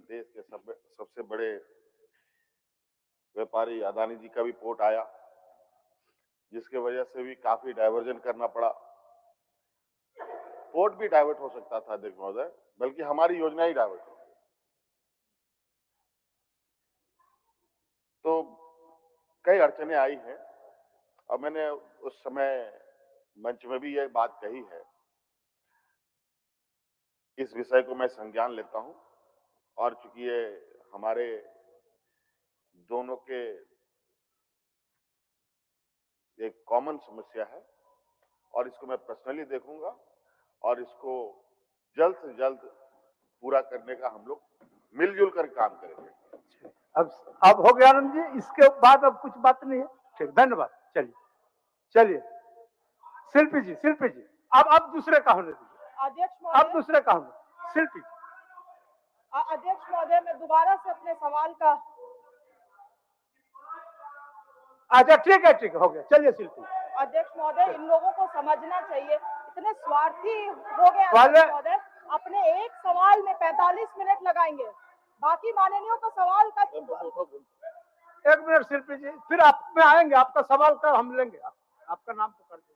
देश के सबसे बड़े व्यापारी अदानी जी का भी पोर्ट आया, जिसके वजह से भी काफी डाइवर्जन करना पड़ा। पोर्ट भी डाइवर्ट हो सकता था अध्यक्ष महोदय, बल्कि हमारी योजना ही डाइवर्ट हो। तो कई अड़चने आई हैं और मैंने उस समय मंच में भी यह बात कही है। इस विषय को मैं संज्ञान लेता हूं और चूंकि ये हमारे दोनों के एक कॉमन समस्या है और इसको मैं पर्सनली देखूंगा और इसको जल्द से जल्द पूरा करने का हम लोग मिलजुल कर काम करेंगे। अब हो गया आनंद जी, इसके बाद अब कुछ बात नहीं है। ठीक, धन्यवाद। चलिए चलिए शिल्पी जी अब दूसरे का होने दीजिए। अध्यक्ष अब महोदय, दूसरे का होने शिल्पी जी। अध्यक्ष महोदय, मैं दोबारा से अपने सवाल का अच्छा ठीक है हो गया। चलिए शिल्पी। अध्यक्ष महोदय, इन लोगों को समझना चाहिए, इतने स्वार्थी हो गए पहले- अध्यक्ष महोदय, अपने एक सवाल में 45 मिनट लगाएंगे, बाकी माननीयों का सवाल का। एक मिनट शिल्पी जी, फिर आप में आएंगे, आपका सवाल का हम लेंगे, आपका नाम तो कर देंगे।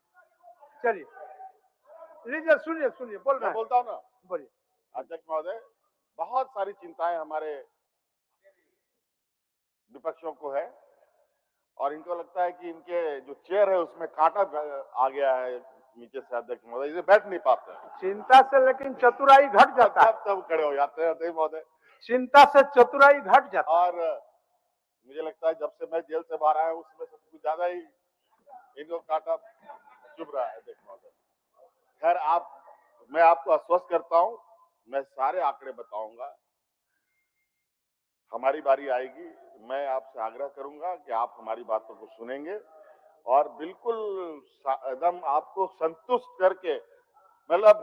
चलिए लीजिए, सुनिए बोल रहे मैं हैं। बोलता हूं ना, बोलिए। अध्यक्ष महोदय, बहुत सारी चिंताएं हमारे विपक्षों को है और इनको लगता है कि इनके जो चेयर है उसमें कांटा आ गया है नीचे से। अध्यक्ष महोदय इसे बैठ नहीं पाते हैं। चिंता से लेकिन चतुराई घट जाता है। तब खड़े हो जाते हैं अध्यक्ष महोदय। चिंता से चतुराई घट जाता है। और मुझे लगता है जब से मैं जेल से बाहर आया उसमें से कुछ ज्यादा ही इनको कांटा चुभ रहा है अध्यक्ष महोदय। खैर, मैं आपको आश्वस्त करता हूं, मैं सारे आंकड़े बताऊंगा। हमारी बारी आएगी, मैं आपसे आग्रह करूंगा कि आप हमारी बातों को सुनेंगे और बिल्कुल एकदम आपको संतुष्ट करके, मतलब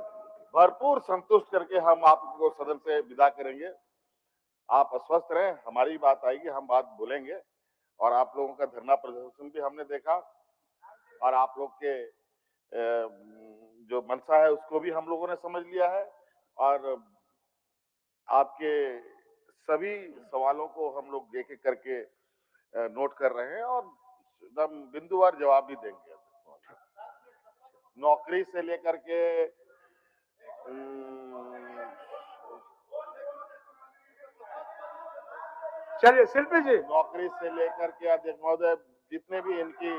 भरपूर संतुष्ट करके हम आपको सदन से विदा करेंगे। आप अस्वस्थ रहें, हमारी बात आएगी, हम बात बोलेंगे। और आप लोगों का धरना प्रदर्शन भी हमने देखा और आप लोग के जो मंशा है उसको भी हम लोगों ने समझ लिया है और आपके सभी सवालों को हम लोग एक एक करके नोट कर रहे हैं और एकदम बिंदुवार जवाब भी देंगे। नौकरी से लेकर के चलिए शिल्पी जी। नौकरी से लेकर के अध्यक्ष महोदय जितने भी इनकी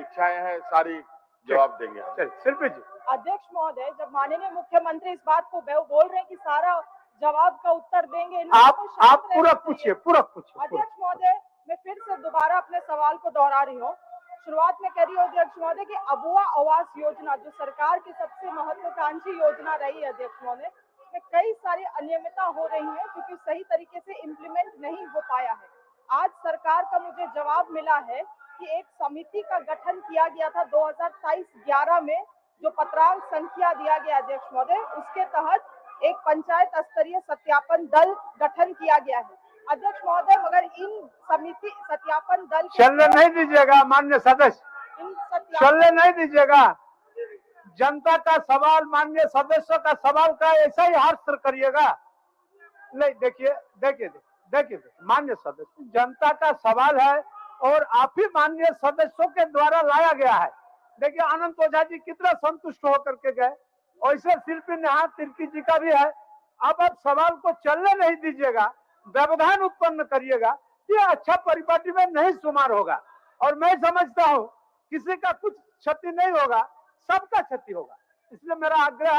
इच्छाएं हैं सारी जवाब देंगे। चलिए शिल्पी जी। अध्यक्ष महोदय, जब माननीय मुख्यमंत्री इस बात को बोल रहे हैं कि सारा जवाब का उत्तर देंगे, इन लोगों को शांत आप पूरा रहना पूछिए, चाहिए। पूरा पूछिए। अध्यक्ष महोदय, मैं फिर से दोबारा अपने सवाल को दोहरा रही हूँ। शुरुआत में कह रही हूँ अध्यक्ष महोदय कि अबुआ आवास योजना जो सरकार की सबसे महत्वाकांक्षी योजना रही है अध्यक्ष महोदय, में कई सारी अनियमितता हो रही है क्योंकि सही तरीके से इम्प्लीमेंट नहीं हो पाया है। आज सरकार का मुझे जवाब मिला है कि एक समिति का गठन किया गया था 2023-11 में, जो पत्रांक संख्या दिया गया अध्यक्ष महोदय, उसके तहत एक पंचायत स्तरीय सत्यापन दल गठन किया गया है अध्यक्ष महोदय। मगर इन समिति सत्यापन दल चलने नहीं दीजिएगा माननीय सदस्य, चलने नहीं दीजिएगा। जनता का सवाल, माननीय सदस्यों का सवाल का ऐसा ही हाथ करिएगा। नहीं, देखिए माननीय सदस्य, जनता का सवाल है और आप ही माननीय सदस्यों के द्वारा लाया गया है। देखिए आनंद ओझा जी कितना संतुष्ट होकर के गए, ऐसे शिल्पी नेहा तिर्की जी का भी है। अब आप सवाल को चलने नहीं दीजिएगा, व्यवधान उत्पन्न करिएगा, ये अच्छा परिपाटी में नहीं शुमार होगा। और मैं समझता हूँ किसी का कुछ क्षति नहीं होगा, सबका क्षति होगा। इसलिए मेरा आग्रह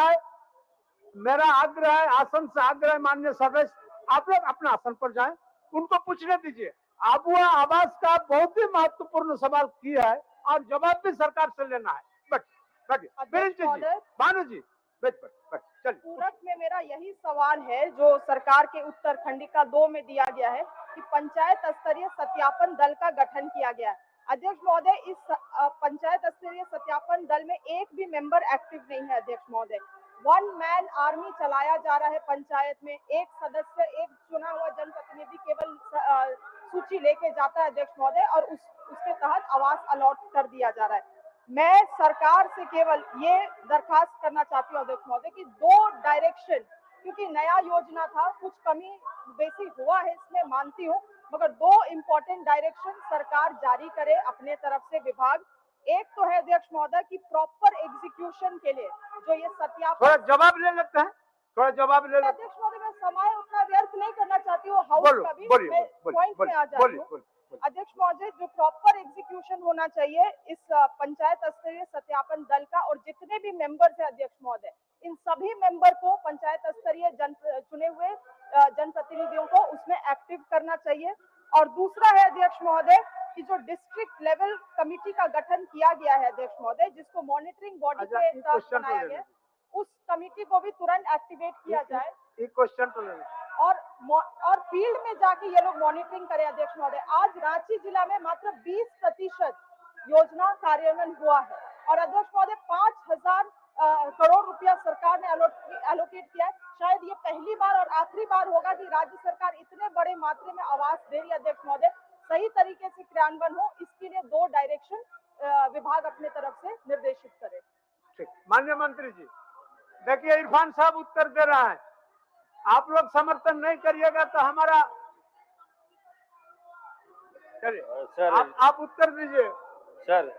है, आसन से आग्रह है, माननीय सदस्य आप लोग अपना आसन पर जाएं, उनको पूछने दीजिए। अबुआ आवास का बहुत ही महत्वपूर्ण सवाल किया है और जवाब भी सरकार से लेना है। भानु जी चलिए। पूरक में मेरा यही सवाल है जो सरकार के उत्तर खंडिका 2 में दिया गया है कि पंचायत स्तरीय सत्यापन दल का गठन किया गया है। अध्यक्ष महोदय, इस पंचायत स्तरीय सत्यापन दल में एक भी मेंबर एक्टिव नहीं है अध्यक्ष महोदय। 1 मैन आर्मी चलाया जा रहा है पंचायत में, एक सदस्य, एक चुना हुआ जनप्रतिनिधि केवल सूची लेके जाता है अध्यक्ष महोदय और उसके तहत आवास अलॉट कर दिया जा रहा है। मैं सरकार से केवल ये दरखास्त करना चाहती हूँ अध्यक्ष महोदय कि 2 डायरेक्शन, क्योंकि नया योजना था, कुछ कमी बेसी हुआ है इसमें मानती हूँ, मगर 2 इम्पोर्टेंट डायरेक्शन सरकार जारी करे अपने तरफ से विभाग। एक तो है अध्यक्ष महोदय की प्रॉपर एग्जीक्यूशन के लिए जो ये सत्यापन, थोड़ा जवाब ले लेते हैं, अध्यक्ष महोदय मैं समय उतना व्यर्थ नहीं करना चाहती हूँ, हाउस का भी पॉइंट में आ जाती हूँ। अध्यक्ष महोदय, जो प्रॉपर एग्जीक्यूशन होना चाहिए इस पंचायत स्तरीय सत्यापन दल का, और जितने भी मेंबर्स है अध्यक्ष महोदय, इन सभी मेंबर को पंचायत स्तरीय चुने हुए जनप्रतिनिधियों को उसमें एक्टिव करना चाहिए। और दूसरा है अध्यक्ष महोदय कि जो डिस्ट्रिक्ट लेवल कमिटी का गठन किया गया है अध्यक्ष महोदय, जिसको मॉनिटरिंग बॉडी के तहत बनाया गया, उस कमिटी को भी तुरंत एक्टिवेट किया जाए क्वेश्चन तो ले और फील्ड में जाके ये लोग मॉनिटरिंग करें अध्यक्ष महोदय। आज रांची जिला में मात्र 20% योजना कार्यान्वयन हुआ है और अध्यक्ष महोदय 5,000 करोड़ रुपया सरकार ने एलोकेट किया है। शायद ये पहली बार और आखिरी बार होगा कि राज्य सरकार इतने बड़े मात्रा में आवास दे रही है अध्यक्ष महोदय। सही तरीके से क्रियान्वयन हो, इसके लिए 2 डायरेक्शन विभाग अपने तरफ से निर्देशित करे। ठीक, माननीय मंत्री जी, देखिए इरफान साहब उत्तर दे रहा है, आप लोग समर्थन नहीं करिएगा तो हमारा चलिए सर आप उत्तर दीजिए। Sir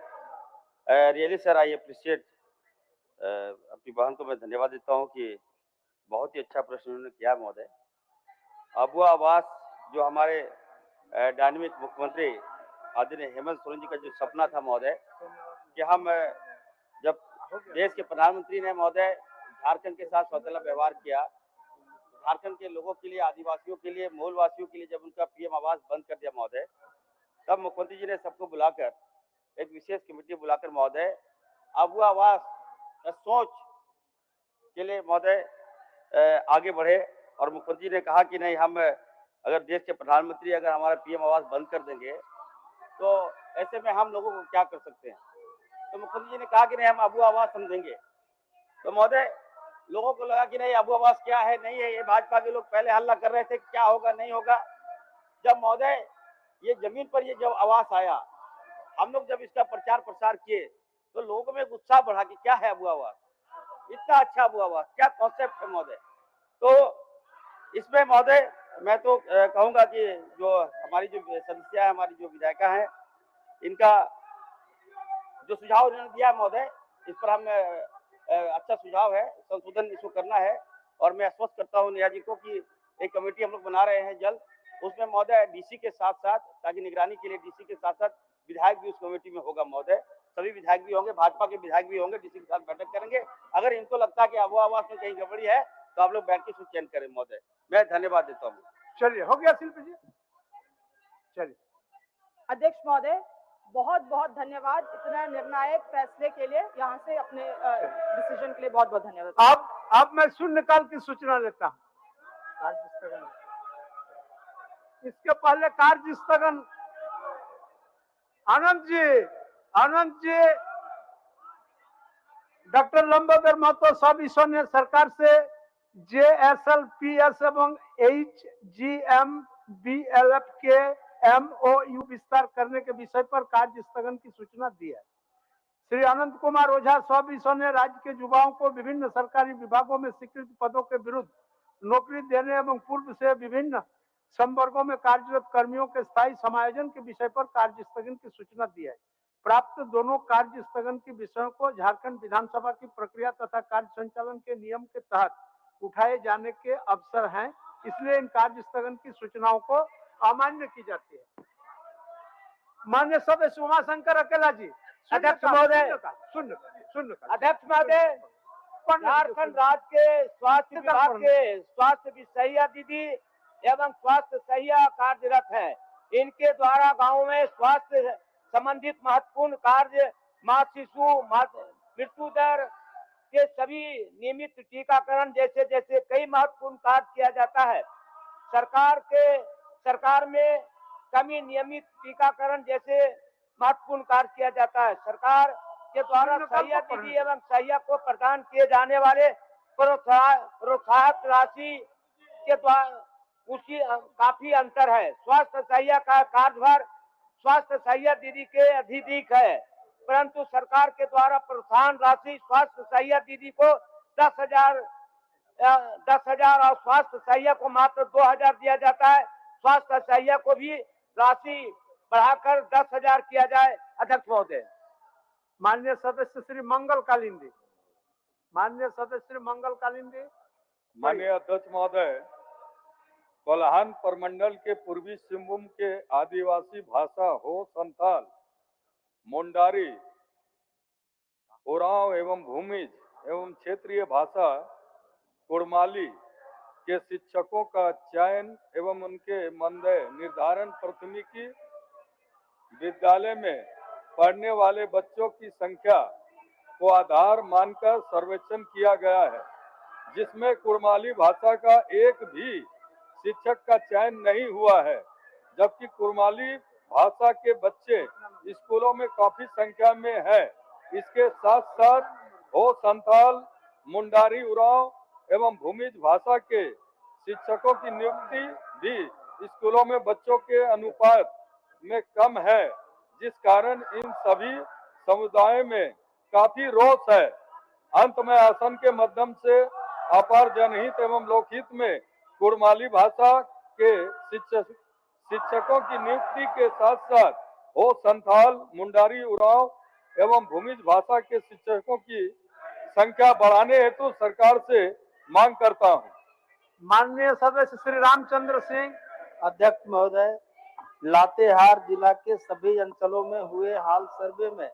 really sir I appreciate अपनी बहन को मैं धन्यवाद देता हूं कि बहुत ही अच्छा प्रश्न उन्होंने किया महोदय। अबुआ आवास जो हमारे डायनामिक मुख्यमंत्री आदरणीय हेमंत सोरेन जी का जो सपना था महोदय कि हम जब देश के प्रधानमंत्री ने महोदय झारखंड के साथ सौतेला व्यवहार किया, झारखंड के लोगों के लिए, आदिवासियों के लिए, मूलवासियों के लिए जब उनका पीएम आवास बंद कर दिया महोदय, तब मुख्यमंत्री जी ने सबको बुलाकर एक विशेष कमेटी बुलाकर महोदय अबुआ आवास सोच के लिए महोदय आगे बढ़े और मुख्यमंत्री ने कहा कि नहीं, हम अगर देश के प्रधानमंत्री अगर हमारा पीएम आवास बंद कर देंगे तो ऐसे में हम लोगों को क्या कर सकते हैं। तो मुख्यमंत्री जी ने कहा कि नहीं, हम अबुआ आवास हम देंगे। तो महोदय लोगों को लगा कि नहीं, अबुआ आवास क्या है, नहीं है, ये भाजपा के लोग पहले हल्ला कर रहे थे क्या होगा नहीं होगा। जब महोदय ये जमीन पर ये जब आवास आया, हम लोग जब इसका प्रचार प्रसार किए तो लोगों में उत्साह बढ़ा कि क्या है अबुआ आवास, इतना अच्छा अबुआ आवास, क्या कॉन्सेप्ट है महोदय। तो इसमें महोदय मैं तो कहूंगा कि जो हमारी जो सदस्य है, हमारी जो विधायिका है, इनका जो सुझाव उन्होंने दिया महोदय, इस पर हम अच्छा सुझाव है, संशोधन इसको करना है। और मैं आश्वस्त करता हूँ नेहा जी को कि एक कमेटी हम लोग बना रहे हैं जल्द, उसमें महोदय डीसी के साथ साथ, ताकि निगरानी के लिए डीसी के साथ साथ विधायक भी उस कमेटी में होगा महोदय, सभी विधायक भी होंगे, भाजपा के विधायक भी होंगे, डीसी के साथ बैठक करेंगे। अगर इनको लगता है कि अबुआ आवास में कहीं गड़बड़ी है तो आप लोग बैठ के उसको चयन करें महोदय। मैं धन्यवाद देता हूँ। चलिए, हो गया शिल्पी जी, चलिए। अध्यक्ष महोदय बहुत बहुत धन्यवाद इतना निर्णायक फैसले के लिए, यहाँ से अपने डिसीजन के लिए बहुत बहुत धन्यवाद। अब मैं शून्यकाल की सूचना लेता हूँ। कार्य स्थगन, इसके पहले कार्य स्थगन आनंद जी डॉक्टर लंबोदर महतो सब ईश्वर ने सरकार से JSLPS एवं HGMBLF के MOU विस्तार करने के विषय पर कार्य स्थगन की सूचना दी है। श्री अनंत कुमार ओझा सब ईश्वर ने राज्य के युवाओं को विभिन्न सरकारी विभागों में स्वीकृत पदों के विरुद्ध नौकरी देने एवं पूर्व से विभिन्न संवर्गों में कार्यरत कर्मियों के स्थायी समायोजन के विषय पर कार्य स्थगन की सूचना दी है। प्राप्त दोनों कार्य स्थगन के विषयों को झारखंड विधानसभा की प्रक्रिया तथा कार्य संचालन के नियम के तहत उठाए जाने के अवसर हैं, इसलिए इन कार्य स्थगन की सूचनाओं को अमान्य की जाती है। माननीय सदस्य उमाशंकर अकेला जी। अध्यक्ष महोदय, अध्यक्ष महोदय, झारखंड राज्य के स्वास्थ्य विभाग के स्वास्थ्य विशेषज्ञ दीदी एवं स्वास्थ्य सहिया कार्यरत है। इनके द्वारा गांव में स्वास्थ्य संबंधित महत्वपूर्ण कार्य, माँ शिशु मृत्यु दर के सभी नियमित टीकाकरण जैसे जैसे कई महत्वपूर्ण कार्य किया जाता है। सरकार में कमी नियमित टीकाकरण जैसे महत्वपूर्ण कार्य किया जाता है। सरकार के द्वारा सहिया दीदी एवं सहिया को प्रदान किए जाने वाले प्रोत्साहन राशि के द्वारा उसकी काफी अंतर है। स्वास्थ्य सहिया का कार्यभार स्वास्थ्य सहिया दीदी के अधिक है, परंतु सरकार के द्वारा प्रोत्साहन राशि स्वास्थ्य सहिया दीदी को 10,000 और स्वास्थ्य सहिया को मात्र 2,000 दिया जाता है। स्वास्थ्य सहिया को भी राशि बढ़ाकर 10,000 किया जाए। अध्यक्ष महोदय। माननीय सदस्य श्री मंगल कालिंदी। माननीय अध्यक्ष महोदय, कोल्हान प्रमंडल के पूर्वी सिंहभूम के आदिवासी भाषा हो संथाल, मुंडारी, उरांव एवं भूमिज एवं क्षेत्रीय भाषा कुड़माली के शिक्षकों का चयन एवं उनके मानदेय निर्धारण प्राथमिकी विद्यालय में पढ़ने वाले बच्चों की संख्या को आधार मानकर सर्वेक्षण किया गया है, जिसमें कुड़माली भाषा का एक भी शिक्षक का चयन नहीं हुआ है, जबकि कुड़माली भाषा के बच्चे स्कूलों में काफी संख्या में है। इसके साथ साथ हो संथाल, मुंडारी, उरांव एवं भूमिज भाषा के शिक्षकों की नियुक्ति भी स्कूलों में बच्चों के अनुपात में कम है, जिस कारण इन सभी समुदायों में काफी रोष है। अंत में आसन के माध्यम से अपार जनहित एवं लोकहित में कुड़माली भाषा के शिक्षकों की नियुक्ति के साथ साथ हो संथाल, मुंडारी, उरांव एवं भूमिज भाषा के शिक्षकों की संख्या बढ़ाने हेतु सरकार से मांग करता हूं। माननीय सदस्य श्री रामचंद्र सिंह। अध्यक्ष महोदय, लातेहार जिला के सभी अंचलों में हुए हाल सर्वे में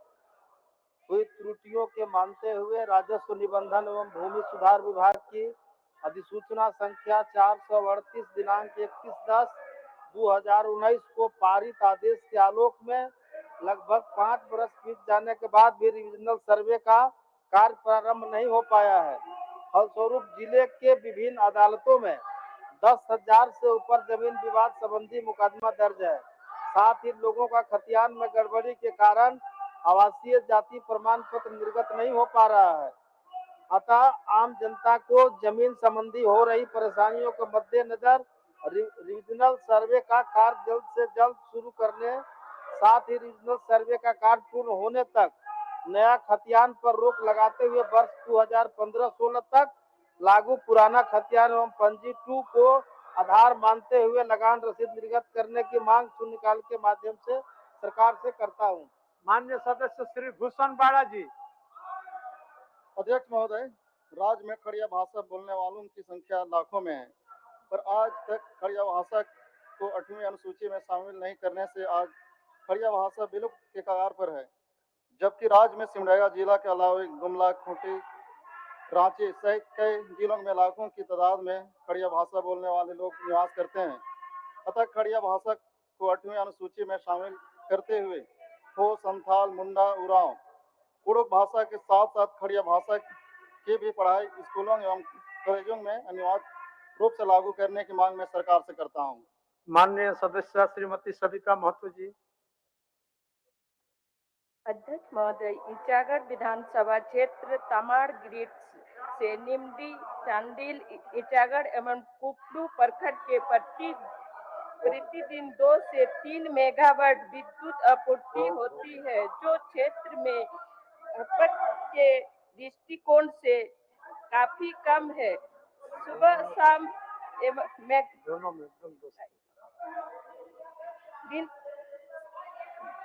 हुई त्रुटियों के मानते हुए राजस्व निबंधन एवं भूमि सुधार विभाग की अधिसूचना संख्या 438 दिनांक 21/10/2019 को पारित आदेश के आलोक में लगभग 5 बरस बीत जाने के बाद भी रिविजनल सर्वे का कार्य प्रारंभ नहीं हो पाया है। फलस्वरूप जिले के विभिन्न अदालतों में 10,000 से ऊपर जमीन विवाद संबंधी मुकदमा दर्ज है। साथ ही लोगों का खतियान में गड़बड़ी के कारण आवासीय जाति प्रमाण पत्र निर्गत नहीं हो पा रहा है। अतः आम जनता को जमीन संबंधी हो रही परेशानियों के मद्देनजर रीजनल सर्वे का कार्य जल्द से जल्द शुरू करने, साथ ही रीजनल सर्वे का कार्य पूर्ण होने तक नया खतियान पर रोक लगाते हुए वर्ष 2015-16 तक लागू पुराना खतियान एवं पंजी 2 को आधार मानते हुए लगान रसीद निर्गत करने की मांग शून्यकाल के माध्यम से सरकार से करता हूं। माननीय सदस्य श्री भूषण बाड़ा जी। अध्यक्ष महोदय, राज्य में खड़िया भाषा बोलने वालों की संख्या लाखों में है, पर आज तक खड़िया भाषा को 8वीं अनुसूची में शामिल नहीं करने से आज खड़िया भाषा विलुप्त के कगार पर है। जबकि राज्य में सिमडेगा जिला के अलावा गुमला, खूंटी, रांची सहित कई जिलों में लाखों की तादाद में खड़िया भाषा बोलने वाले लोग निवास करते हैं। अतः खड़िया भाषा को 8वीं अनुसूची में शामिल करते हुए हो संथाल, मुंडा, उरांव, कुड़ुक भाषा के साथ साथ खड़िया भाषा की भी पढ़ाई स्कूलों एवं कॉलेजों में अनिवार्य रूप से लागू करने की मांग मैं सरकार से करता हूं। माननीय सदस्य श्रीमती सविता महतो जी। अध्यक्ष महोदय, ईचागढ़ विधानसभा क्षेत्र तमाड़ ग्रिड से निमडी, चांडिल, ईचागढ़ एवं कुपड़ू प्रखंड के प्रतिदिन 2 से 3 मेगावाट विद्युत आपूर्ति होती है, जो क्षेत्र में खपत के दृष्टिकोण से काफी कम है। सुबह शाम दिन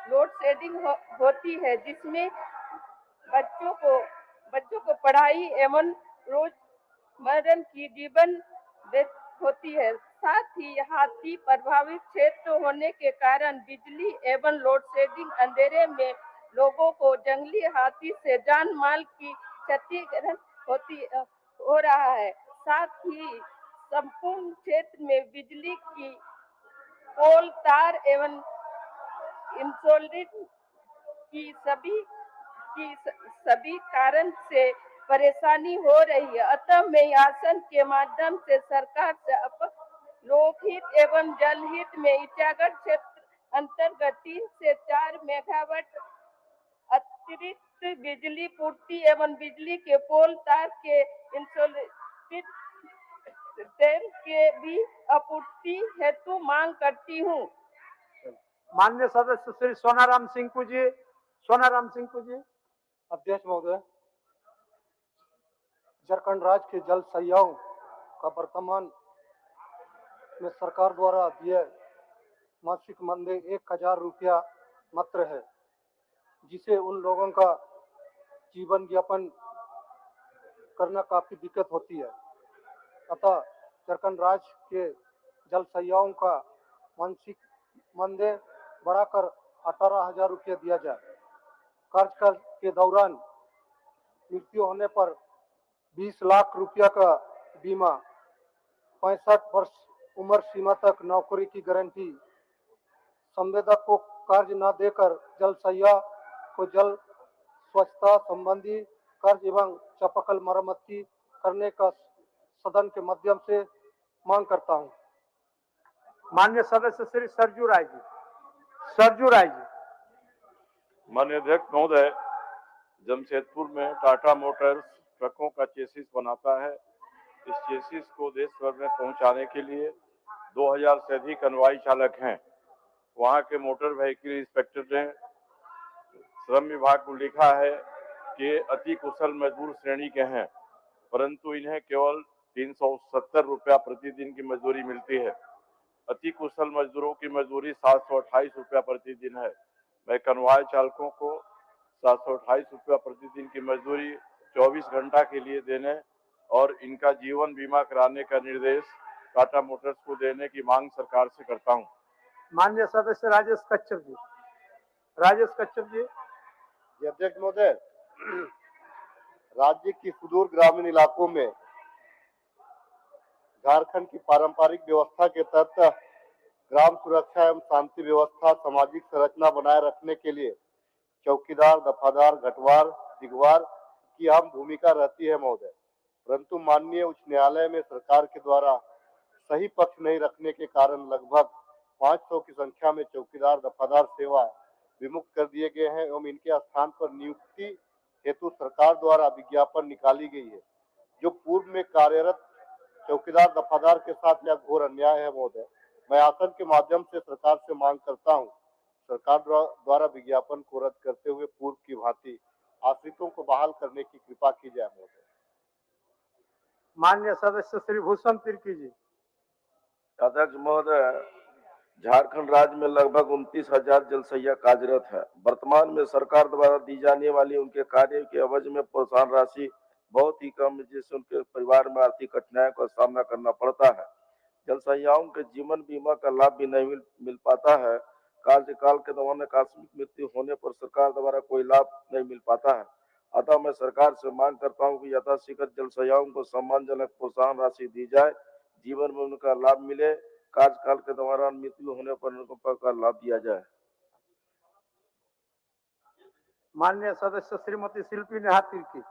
लोड शेडिंग होती है, जिसमें बच्चों को पढ़ाई एवं रोजमर्रा की जीवन होती है। साथ ही हाथी प्रभावित क्षेत्र होने के कारण बिजली एवं लोड शेडिंग अंधेरे में लोगों को जंगली हाथी से जान माल की क्षति हो रहा है। साथ ही संपूर्ण क्षेत्र में बिजली की पोल, तार एवं इंसुलेशन की सभी कारण से परेशानी हो रही है। अतः मैं आसन के माध्यम से सरकार से लोकहित एवं जलहित में ईचागढ़ क्षेत्र अंतर्गत 3 से 4 मेगावाट अतिरिक्त बिजली पूर्ति एवं बिजली के पोल, तार के इंसुलेटेड के भी आपूर्ति हेतु मांग करती हूँ। माननीय सदस्य श्री सोनाराम सिंह जी। अध्यक्ष महोदय, झारखंड राज्य के जल सहियाओं का वर्तमान में सरकार द्वारा दिए मासिक मानदेय 1000 रुपया मात्र है, जिसे उन लोगों का जीवन यापन करना काफी दिक्कत होती है। अतः झारखंड राज्य के जल सहियाओं का मानसिक मानदेय बढ़ाकर 18,000 रुपये दिया जाए। कार्य के दौरान मृत्यु होने पर 20 लाख रुपया का बीमा, 65 वर्ष उम्र सीमा तक नौकरी की गारंटी, संवेदक को कार्य न देकर जल सहिया को जल स्वच्छता संबंधी कार्य एवं चापाकल मरम्मती करने का सदन के माध्यम से मांग करता हूं। माननीय सदस्य श्री सरजू राय जी। माननीय अध्यक्ष महोदय, जमशेदपुर में टाटा मोटर्स ट्रकों का चेसिस बनाता है। इस चेसिस को देश भर में पहुंचाने के लिए 2000 से अधिक अनुवाई चालक हैं। वहां के मोटर व्हीकल इंस्पेक्टर ने श्रम विभाग को लिखा है कि अति कुशल मजदूर श्रेणी के हैं, परंतु इन्हें केवल 370 रुपया प्रतिदिन की मजदूरी मिलती है। अति कुशल मजदूरों की मजदूरी 728 रुपया प्रतिदिन है। मैं कन्वाय चालकों को 728 रुपया प्रतिदिन की मजदूरी 24 घंटा के लिए देने और इनका जीवन बीमा कराने का निर्देश टाटा मोटर्स को देने की मांग सरकार से करता हूं। माननीय सदस्य राजेश कच्छप जी। अध्यक्ष महोदय, राज्य की सुदूर ग्रामीण इलाकों में झारखंड की पारंपरिक व्यवस्था के तहत ग्राम सुरक्षा एवं शांति व्यवस्था, सामाजिक संरचना बनाए रखने के लिए चौकीदार, दफादार, घटवार, दिगवार की अहम भूमिका रहती है महोदय। परंतु माननीय उच्च न्यायालय में सरकार के द्वारा सही पक्ष नहीं रखने के कारण लगभग 500 की संख्या में चौकीदार, दफादार सेवा विमुक्त कर दिए गए हैं एवं इनके स्थान पर नियुक्ति हेतु सरकार द्वारा विज्ञापन निकाली गई है, जो पूर्व में कार्यरत चौकीदार, दफादार के साथ यह घोर अन्याय है महोदय। मैं आसन के माध्यम से सरकार से मांग करता हूं, सरकार द्वारा विज्ञापन को रद्द करते हुए पूर्व की भांति आश्रितों को बहाल करने की कृपा की जाए महोदय। माननीय सदस्य श्री भूषण तिर्की जी। अध्यक्ष महोदय, झारखंड राज्य में लगभग 29,000 जल सहिया कार्यरत है। वर्तमान में सरकार द्वारा दी जाने वाली उनके कार्य के एवज में प्रोत्साहन राशि बहुत ही कम है, जिससे उनके परिवार में आर्थिक कठिनाइयों का सामना करना पड़ता है। जल सहियाओं के जीवन बीमा का लाभ भी नहीं मिल पाता है। कार्यकाल के दौरान आकस्मिक मृत्यु होने पर सरकार द्वारा कोई लाभ नहीं मिल पाता है। अतः मैं सरकार से मांग करता हूं कि यथाशीघ्र जल सहियाओं को सम्मानजनक प्रोत्साहन राशि दी जाए, जीवन में उनका लाभ मिले, कार्यकाल के दौरान मृत्यु होने पर उनको का लाभ दिया जाए। माननीय सदस्य श्रीमती शिल्पी नेहा तिर्की।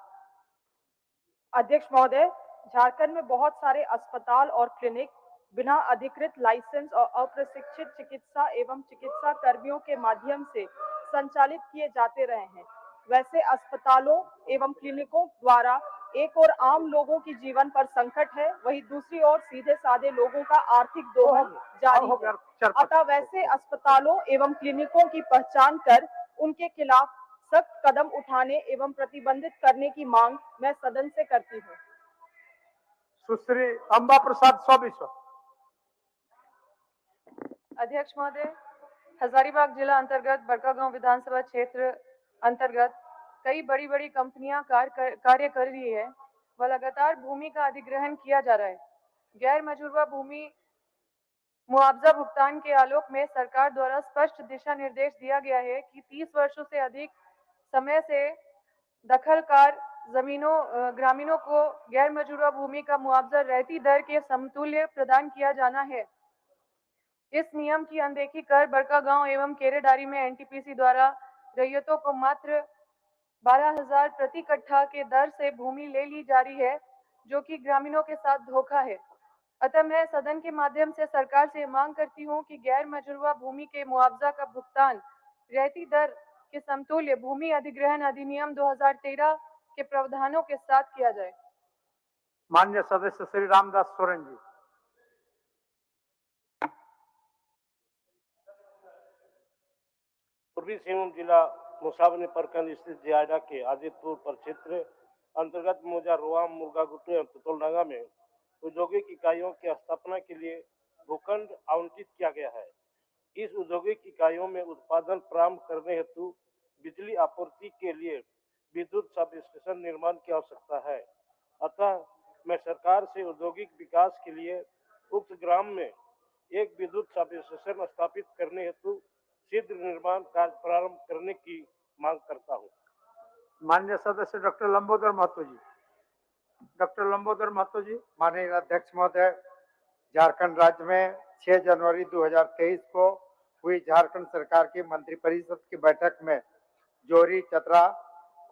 अध्यक्ष महोदय, झारखंड में बहुत सारे अस्पताल और क्लिनिक बिना अधिकृत लाइसेंस और अप्रशिक्षित चिकित्सा एवं चिकित्सा कर्मियों के माध्यम से संचालित किए जाते रहे हैं। वैसे अस्पतालों एवं क्लिनिकों द्वारा एक और आम लोगों की जीवन पर संकट है, वहीं दूसरी ओर सीधे साधे लोगों का आर्थिक दोहन जारी है। अतः वैसे अस्पतालों एवं क्लिनिकों की पहचान कर उनके खिलाफ सख्त कदम उठाने एवं प्रतिबंधित करने की मांग मैं सदन से करती हूँ। सुश्री अंबा प्रसाद सौबिश्व। अध्यक्ष महोदय, हजारीबाग जिला अंतर्गत बड़कागांव विधानसभा क्षेत्र अंतर्गत कई बड़ी बड़ी कंपनियां कार्य कर रही है व लगातार भूमि का अधिग्रहण किया जा रहा है। गैर मजूरवा भूमि मुआवजा भुगतान के आलोक में सरकार द्वारा स्पष्ट दिशा निर्देश दिया गया है कि 30 वर्षों से अधिक समय से दखलकार ग्रामीणों को गैर मजूरवा भूमि का मुआवजा रहती दर के समतुल्य प्रदान किया जाना है। इस नियम की अनदेखी कर बड़कागांव एवं केरेडारी में एनटीपीसी द्वारा रैयतों को मात्र 12,000 प्रति कट्ठा के दर से भूमि ले ली जा रही है, जो कि ग्रामीणों के साथ धोखा है। अतः मैं सदन के माध्यम से सरकार से मांग करती हूं कि गैर मजरूवा भूमि के मुआवजा का भुगतान रहती दर के समतुल्य भूमि अधिग्रहण अधिनियम 2013 के प्रावधानों के साथ किया जाए। माननीय सदस्य श्री रामदास सोरेन जी। पूर्वी सिंहभूम जिला मुसावनी प्रखंड स्थित जियाडा के आदितपुर प्रक्षेत्र अंतर्गत मोजा, रोआम, मुर्गागुट्टू एवं तुतुलडंगा में औद्योगिक इकाइयों की स्थापना के लिए भूखंड आवंटित किया गया है। इस औद्योगिक इकाइयों में उत्पादन प्रारंभ करने हेतु बिजली आपूर्ति के लिए विद्युत सब स्टेशन निर्माण की आवश्यकता है। अतः मैं सरकार से औद्योगिक विकास के लिए उक्त ग्राम में एक विद्युत सब स्टेशन स्थापित करने हेतु शीघ्र निर्माण कार्य प्रारंभ करने की मांग करता हूँ। माननीय सदस्य डॉक्टर लंबोदर महतो जी। डॉक्टर लंबोदर महतो जी। माननीय अध्यक्ष महोदय, झारखंड राज्य में 6 जनवरी 2023 को हुई झारखंड सरकार की मंत्रिपरिषद की बैठक में जोरी, चतरा,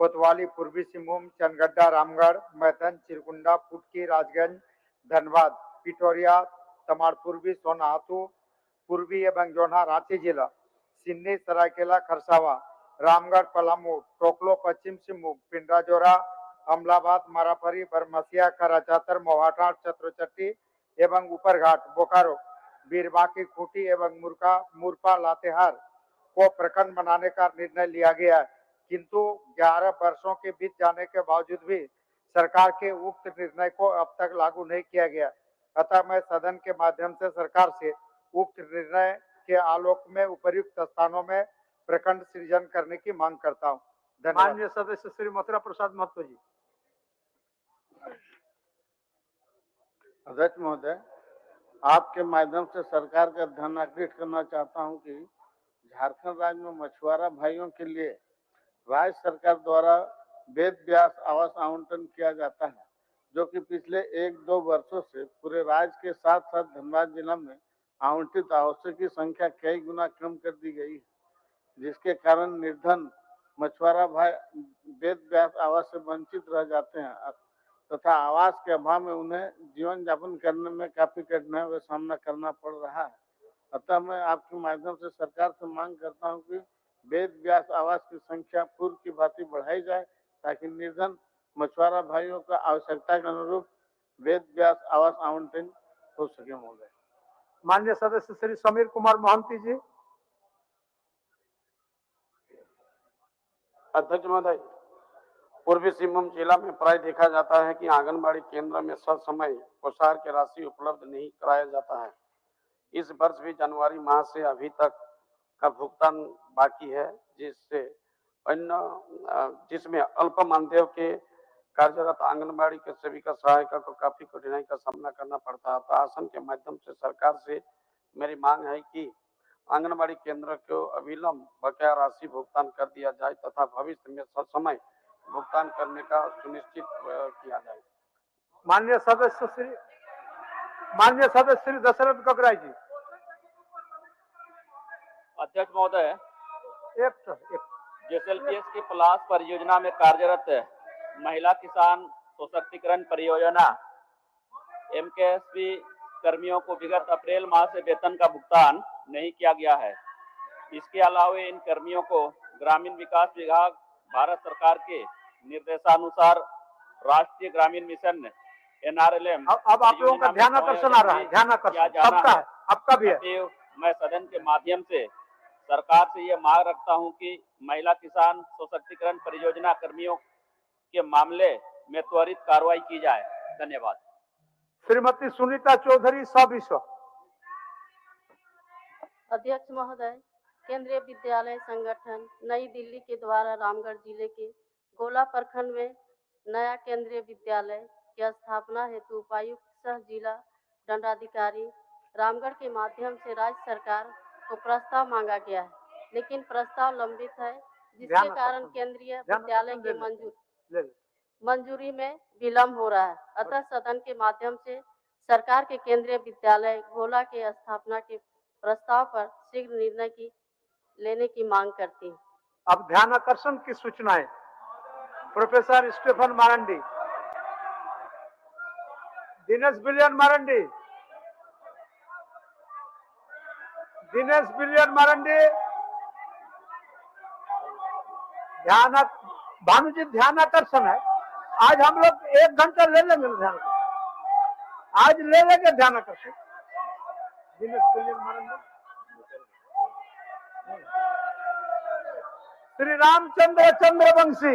कोतवाली, पूर्वी सिंहभूम, चनगड्डा, रामगढ़, मैथन, चिरकुंडा, पुटकी, राजगंज, धनबाद, पिठोरिया, तमाड़पूर्वी, सोनाहातू, पूर्वी एवं जोन्हा रांची जिला, सिन्नी, सरायकेला, खरसावा, रामगढ़, पलामू, टोकलो, पश्चिम सिंहभूम, पिंडराजोरा, अमलाबाद, मारापरी, बरमसिया, कराचातर, मोहाटाट, चतुरचट्टी एवं ऊपरघाट, बोकारो, बीरबांकी, खूंटी एवं मुरपा, लातेहार को प्रखंड बनाने का निर्णय लिया गया है, किंतु 11 वर्षों के बीत जाने के बावजूद भी सरकार के उक्त निर्णय को अब तक लागू नहीं किया गया। अतः मैं सदन के माध्यम से सरकार से उक्त निर्णय के आलोक में उपर्युक्त स्थानों में प्रखंड सृजन करने की मांग करता हूं। धन्यवाद। माननीय सदस्य श्री मथुरा प्रसाद महतो जी। अध्यक्ष महोदय, आपके माध्यम से सरकार का ध्यान आकृष्ट करना चाहता हूं कि झारखंड राज्य में मछुआरा भाइयों के लिए राज्य सरकार द्वारा वेद व्यास आवास आवंटन किया जाता है, जो कि पिछले 1-2 वर्षों से पूरे राज्य के साथ साथ धनबाद जिला में आवंटित आवासों की संख्या कई गुना कम कर दी गई है, जिसके कारण निर्धन मछुआरा भाई वेद व्यास आवास से वंचित रह जाते हैं तथा आवास के अभाव में उन्हें जीवन यापन करने में काफी कठिनाइयों का सामना करना पड़ रहा है। अतः मैं आपके माध्यम से सरकार से मांग करता हूं कि वेद व्यास आवास की संख्या पूर्व की भांति बढ़ाई जाए, ताकि निर्धन मछुआरा भाइयों का आवश्यकता के अनुरूप वेद व्यास आवास आवंटन हो सके। महोदय, माननीय सदस्य श्री समीर कुमार मोहंती जी। अध्यक्ष महोदय, पूर्वी सिंहभूम जिला में प्राय देखा जाता है कि आंगनबाड़ी केंद्र में समय पोषाहार की राशि उपलब्ध नहीं कराया जाता है। इस वर्ष भी जनवरी माह से अभी तक का भुगतान बाकी है, जिसमें अल्प मानदेय के कार्यरत आंगनबाड़ी के सेविका सहायिका को काफी कठिनाई का सामना करना पड़ता है। तो आसन के माध्यम से सरकार से मेरी मांग है कि आंगनबाड़ी केंद्र को अविलंब बकाया राशि भुगतान कर दिया जाए तथा भविष्य में समय भुगतान करने का सुनिश्चित किया जाए। माननीय सदस्य श्री दशरथ गगराई जी। अध्यक्ष महोदय, जेएसएलपीएस की पलास परियोजना में कार्यरत महिला किसान सशक्तिकरण परियोजना एमकेएसपी कर्मियों को विगत अप्रैल माह से वेतन का भुगतान नहीं किया गया है। इसके अलावा इन कर्मियों को ग्रामीण विकास विभाग भारत सरकार के निर्देशानुसार राष्ट्रीय ग्रामीण मिशन NRLM अब आप लोगों का ध्यान आकर्षण आ रहा है, ध्यान आकर्षण सबका है, आपका भी है। मैं सदन के माध्यम से सरकार से ये मांग रखता हूं कि महिला किसान सशक्तिकरण परियोजना कर्मियों के मामले में त्वरित कार्रवाई की जाए। धन्यवाद। श्रीमती सुनीता चौधरी सब। अध्यक्ष महोदय, केंद्रीय विद्यालय संगठन नई दिल्ली के द्वारा रामगढ़ जिले के गोला प्रखंड में नया केंद्रीय विद्यालय की स्थापना हेतु उपायुक्त सह जिला दंडाधिकारी रामगढ़ के माध्यम से राज्य सरकार को प्रस्ताव मांगा गया है, लेकिन प्रस्ताव लंबित है, जिसके कारण केंद्रीय विद्यालय के मंजूरी में विलम्ब हो रहा है। अतः सदन के माध्यम से सरकार के केंद्रीय विद्यालय गोला के स्थापना के प्रस्ताव पर शीघ्र निर्णय लेने की मांग करती हूँ। अब ध्यान आकर्षण की सूचनाएं। प्रोफेसर स्टीफन मारंडी, दिनेश बिलियन मारंडी, भानुजी ध्यान आकर्षण है। आज हम लोग 1 घंटा ले लेंगे ध्यान, आज ले लेंगे ध्यान आकर्षण। दिनेश बिलियन मारंडी, श्री रामचंद्र चंद्रवंशी,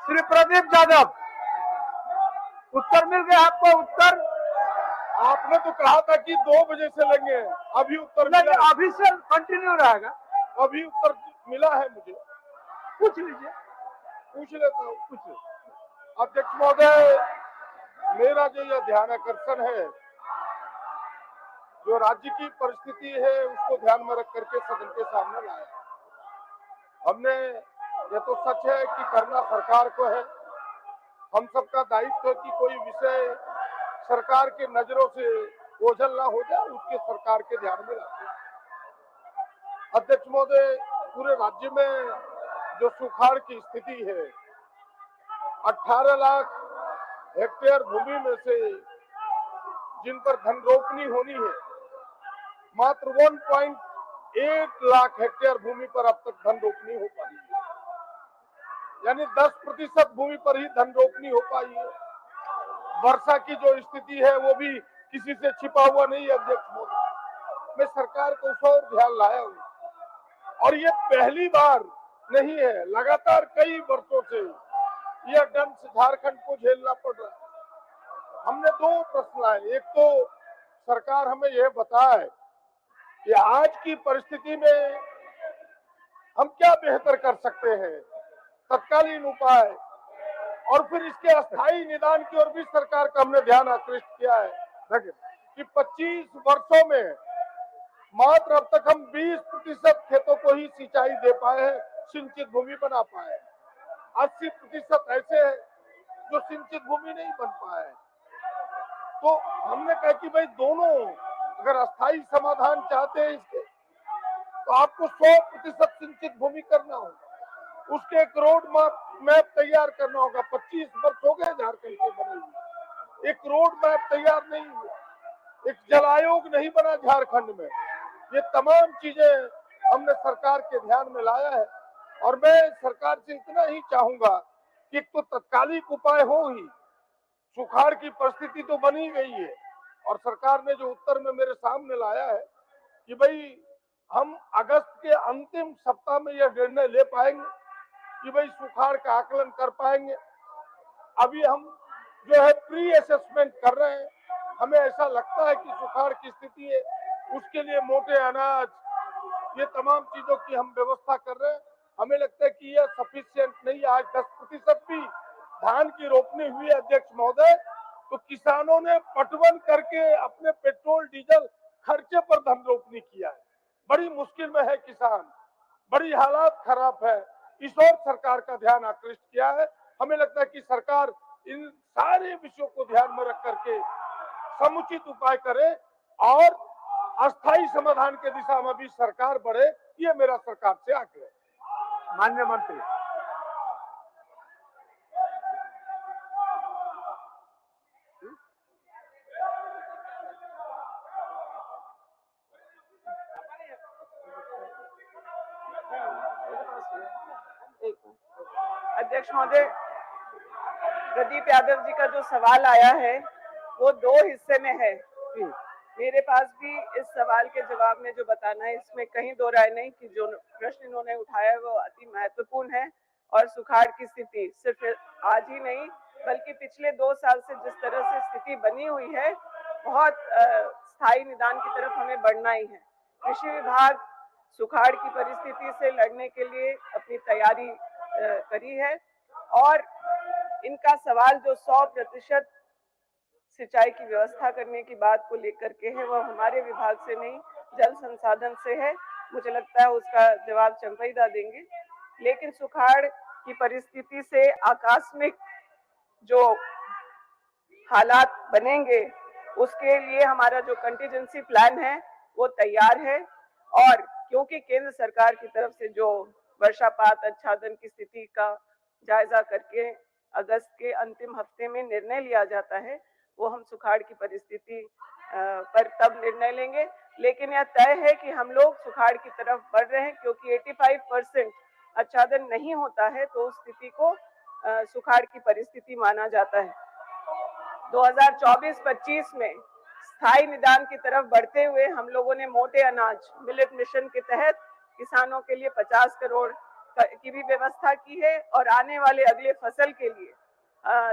श्री प्रदीप यादव। उत्तर मिल गया आपको? उत्तर आपने तो कहा था कि 2 बजे से लेंगे, अभी उत्तर मिला। अभी से कंटिन्यू रहेगा। अभी उत्तर मिला है मुझे। पूछ लीजिए। पूछ लेता हूँ। अध्यक्ष महोदय, मेरा जो यह ध्यान आकर्षण है, जो राज्य की परिस्थिति है उसको ध्यान में रख करके सदन के सामने लाया। हमने, ये तो सच है कि करना सरकार को है, हम सबका दायित्व है कि कोई विषय सरकार के नजरों से ओझल ना हो जाए, उसके सरकार के ध्यान में लाए। अध्यक्ष महोदय, पूरे राज्य में जो सुखाड़ की स्थिति है, 18 लाख हेक्टेयर भूमि में से जिन पर धन रोपनी होनी है, मात्र 1.8 लाख हेक्टेयर भूमि पर अब तक धन रोपनी हो पाई है, यानी 10% भूमि पर ही धन रोपनी हो पाई है। वर्षा की जो स्थिति है वो भी किसी से छिपा हुआ नहीं है। अध्यक्ष महोदय, मैं सरकार को उस ओर ध्यान लाया हूँ, और ये पहली बार नहीं है, लगातार कई वर्षों से यह दंश झारखंड को झेलना पड़ रहा है। हमने दो प्रश्न लाए। एक तो सरकार हमें यह बताए कि आज की परिस्थिति में हम क्या बेहतर कर सकते हैं, तत्कालीन उपाय, और फिर इसके अस्थायी निदान की ओर भी सरकार का हमने ध्यान आकृष्ट किया है कि 25 वर्षों में मात्र अब तक हम 20% खेतों को ही सिंचाई दे पाए हैं, सिंचित भूमि बना पाए। 80% ऐसे हैं जो सिंचित भूमि नहीं बन पाए। तो हमने कहा कि भाई दोनों, अगर अस्थायी समाधान चाहते हैं इसके, तो आपको 100% सिंचित भूमि करना होगा, उसके एक रोड मैप तैयार करना होगा। 25 वर्ष हो गए झारखंड के बने हुए, एक रोड मैप तैयार नहीं हुआ, एक जल आयोग नहीं बना झारखंड में। ये तमाम चीजें हमने सरकार के ध्यान में लाया है, और मैं सरकार से इतना ही चाहूंगा कि एक तो तत्कालिक उपाय हो ही, सुखाड़ की परिस्थिति तो बनी गई है, और सरकार ने जो उत्तर में मेरे सामने लाया है कि भाई हम अगस्त के अंतिम सप्ताह में यह निर्णय ले पाएंगे कि भाई सुखाड़ का आकलन कर पाएंगे। अभी हम जो है प्री असेसमेंट कर रहे हैं। हमें ऐसा लगता है कि सुखाड़ की स्थिति है, उसके लिए मोटे अनाज, ये तमाम चीजों की हम व्यवस्था कर रहे हैं। हमें लगता है कि यह सफिशिएंट नहीं। आज 10% भी धान की रोपनी हुई। अध्यक्ष महोदय, तो किसानों ने पटवन करके अपने पेट्रोल डीजल खर्चे पर धन रोपनी किया है। बड़ी मुश्किल में है किसान, बड़ी हालात खराब है। इस ओर सरकार का ध्यान आकृष्ट किया है। हमें लगता है कि सरकार इन सारे विषयों को ध्यान में रख करके समुचित उपाय करे और अस्थायी समाधान के दिशा में भी सरकार बढ़े, ये मेरा सरकार से आग्रह है। माननीय मंत्री। अध्यक्ष महोदय, प्रदीप यादव जी का जो सवाल आया है वो दो हिस्से में है। मेरे पास भी इस सवाल के जवाब में जो बताना है, इसमें कहीं दो राय नहीं कि जो प्रश्न इन्होंने उठाया है वो अति महत्वपूर्ण है। और सुखाड़ की स्थिति सिर्फ आज ही नहीं बल्कि पिछले 2 साल से जिस तरह से स्थिति बनी हुई है, बहुत स्थायी निदान की तरफ हमें बढ़ना ही है। कृषि विभाग सुखाड़ की परिस्थिति से लड़ने के लिए अपनी तैयारी करी है, और इनका सवाल जो 100% सिंचाई की व्यवस्था करने की बात को लेकर के है, वह हमारे विभाग से नहीं, जल संसाधन से है। मुझे लगता है उसका जवाब चंपईदा देंगे। लेकिन सुखाड़ की परिस्थिति से आकस्मिक जो हालात बनेंगे, उसके लिए हमारा जो कंटीजेंसी प्लान है वो तैयार है। और क्योंकि केंद्र सरकार की तरफ से जो वर्षापात आच्छादन की स्थिति का जायजा करके अगस्त के अंतिम हफ्ते में निर्णय लिया जाता है, वो हम सुखाड़ की परिस्थिति पर तब निर्णय लेंगे। लेकिन यह तय है कि हम लोग सुखाड़ की तरफ बढ़ रहे हैं, क्योंकि 85% आच्छादन नहीं होता है तो उस स्थिति को सुखाड़ की परिस्थिति माना जाता है। 2024-25 में स्थायी निदान की तरफ बढ़ते हुए हम लोगों ने मोटे अनाज मिलेट मिशन के तहत किसानों के लिए 50 करोड़ की भी व्यवस्था की है, और आने वाले अगले फसल के लिए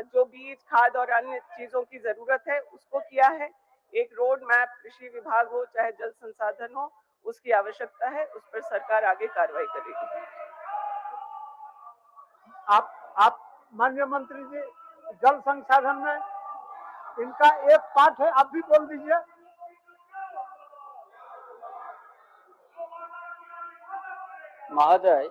जो बीज, खाद और अन्य चीजों की जरूरत है उसको किया है। एक रोड मैप कृषि विभाग हो चाहे जल संसाधन हो, उसकी आवश्यकता है, उस पर सरकार आगे कार्रवाई करेगी। आप माननीय मंत्री जी, जल संसाधन में इनका एक पाठ है, आप भी बोल दीजिए। महोदय,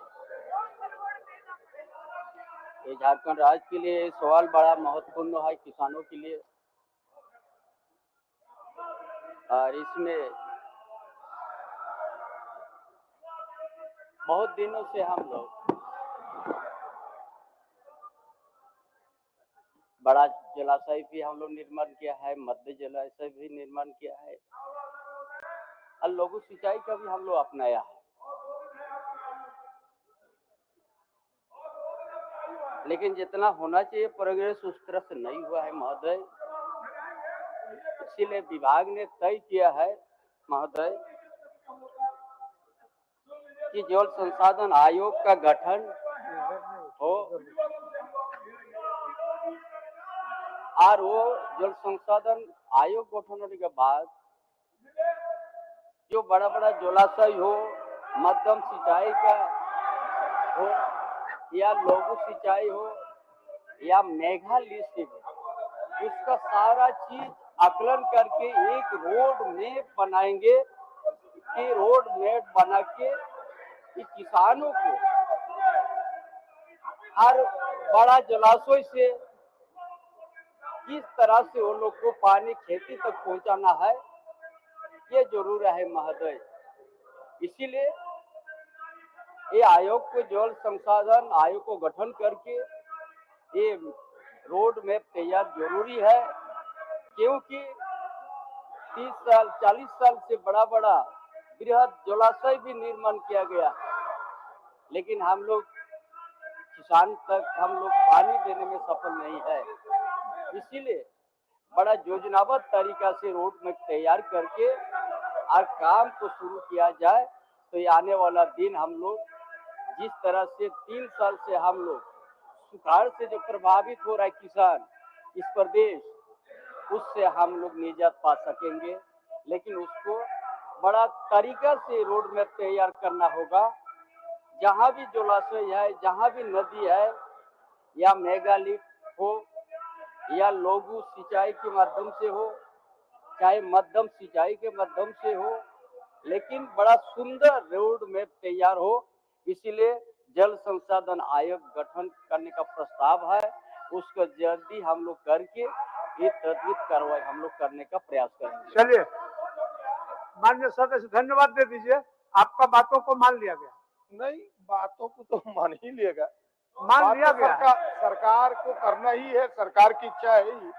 ये झारखंड राज्य के लिए सवाल बड़ा महत्वपूर्ण है, किसानों के लिए। और इसमें बहुत दिनों से हम लोग बड़ा जलाशय भी हम लोग निर्माण किया है, मध्य जलाशय भी निर्माण किया है और लघु सिंचाई का भी हम लोग अपनाया है। लेकिन जितना होना चाहिए प्रोग्रेस उस तरह से नहीं हुआ है महोदय। इसीलिए विभाग ने तय किया है महोदय कि जल संसाधन आयोग का गठन हो और वो जल संसाधन आयोग गठन होने के बाद जो बड़ा बड़ा जलाशय हो, मध्यम सिंचाई का हो या लघु सिंचाई हो या मेगा लिस्ट हो, उसका सारा चीज आकलन करके एक रोड मैप बनाएंगे कि रोड मैप बना के कि किसानों को हर बड़ा जलाशय से किस तरह से वो लोग को पानी खेती तक पहुंचाना है, ये जरूर है महोदय। इसीलिए ये आयोग को जल संसाधन आयोग को गठन करके ये रोड मैप तैयार जरूरी है, क्योंकि 30 साल 40 साल से बड़ा बड़ा बृहद जलाशय भी निर्माण किया गया, लेकिन हम लोग किसान तक हम लोग पानी देने में सफल नहीं है। इसीलिए बड़ा योजनाबद्ध तरीका से रोड मैप तैयार करके और काम को शुरू किया जाए तो ये आने वाला दिन हम लोग जिस तरह से 3 साल से हम लोग सुखाड़ से जो प्रभावित हो रहा है किसान इस प्रदेश, उससे हम लोग निजात पा सकेंगे। लेकिन उसको बड़ा तरीका से रोड मैप तैयार करना होगा। जहाँ भी जलाशय है, जहाँ भी नदी है या मेगालिफ्ट हो या लघु सिंचाई के माध्यम से हो चाहे मध्यम सिंचाई के माध्यम से हो, लेकिन बड़ा सुंदर रोड मैप तैयार हो। इसीलिए जल संसाधन आयोग गठन करने का प्रस्ताव है, उसको जल्दी हम लोग करके ये त्वरित कार्रवाई हम लोग करने का प्रयास करेंगे। चलिए, माननीय सदस्य धन्यवाद दे दीजिए, आपका बातों को मान लिया गया। नहीं, बातों को तो मान ही लिएगा, मान लिया गया। सरकार को करना ही है, सरकार की इच्छा है ही।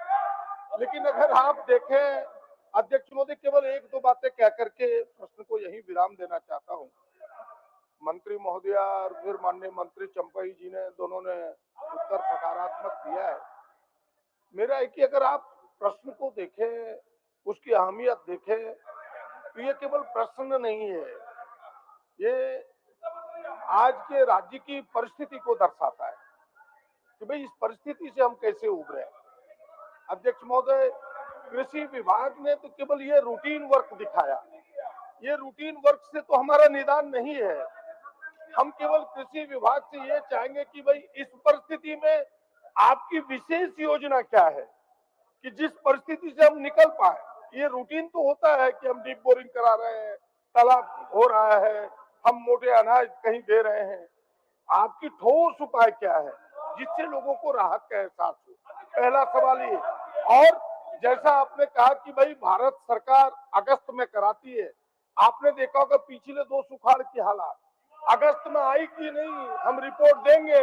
लेकिन अगर आप देखें अध्यक्ष महोदय, केवल एक दो बातें कह करके प्रश्न को यही विराम देना चाहता हूँ। मंत्री महोदय और फिर माननीय मंत्री चंपाई जी ने दोनों ने उत्तर सकारात्मक दिया है। मेरा है कि अगर आप प्रश्न को देखें, उसकी अहमियत देखें, तो ये केवल प्रश्न नहीं है, ये आज के राज्य की परिस्थिति को दर्शाता है कि भाई इस परिस्थिति से हम कैसे उभरे। अध्यक्ष महोदय, कृषि विभाग ने तो केवल ये रूटीन वर्क दिखाया, ये रूटीन वर्क से तो हमारा निदान नहीं है। हम केवल कृषि विभाग से ये चाहेंगे कि भाई इस परिस्थिति में आपकी विशेष योजना क्या है कि जिस परिस्थिति से हम निकल पाए। ये रूटीन तो होता है कि हम डीप बोरिंग करा रहे हैं, तालाब हो रहा है, हम मोटे अनाज कहीं दे रहे हैं। आपकी ठोस उपाय क्या है जिससे लोगों को राहत का एहसास हो, पहला सवाल ये। और जैसा आपने कहा कि भाई भारत सरकार अगस्त में कराती है, आपने देखा होगा पिछले 2 सुखाड़ की हालात अगस्त में आई कि नहीं, हम रिपोर्ट देंगे,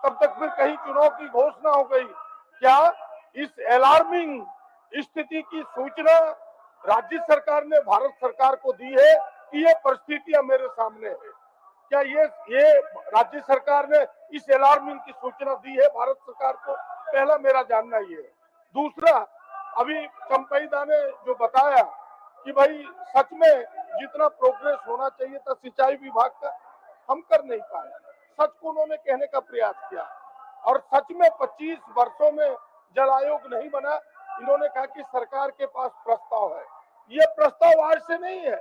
तब तक फिर कहीं चुनाव की घोषणा हो गई। क्या इस अलार्मिंग स्थिति की सूचना राज्य सरकार ने भारत सरकार को दी है कि ये परिस्थितियां मेरे सामने है? क्या ये राज्य सरकार ने इस अलार्मिंग की सूचना दी है भारत सरकार को? पहला मेरा जानना ये है। दूसरा, अभी चंपईदा ने जो बताया कि भाई सच में जितना प्रोग्रेस होना चाहिए था सिंचाई विभाग का, हम कर नहीं पाए। सच को उन्होंने कहने का प्रयास किया और सच में 25 वर्षों में जल आयोग नहीं बना। इन्होंने कहा कि सरकार के पास प्रस्ताव है। ये प्रस्ताव आज से नहीं है,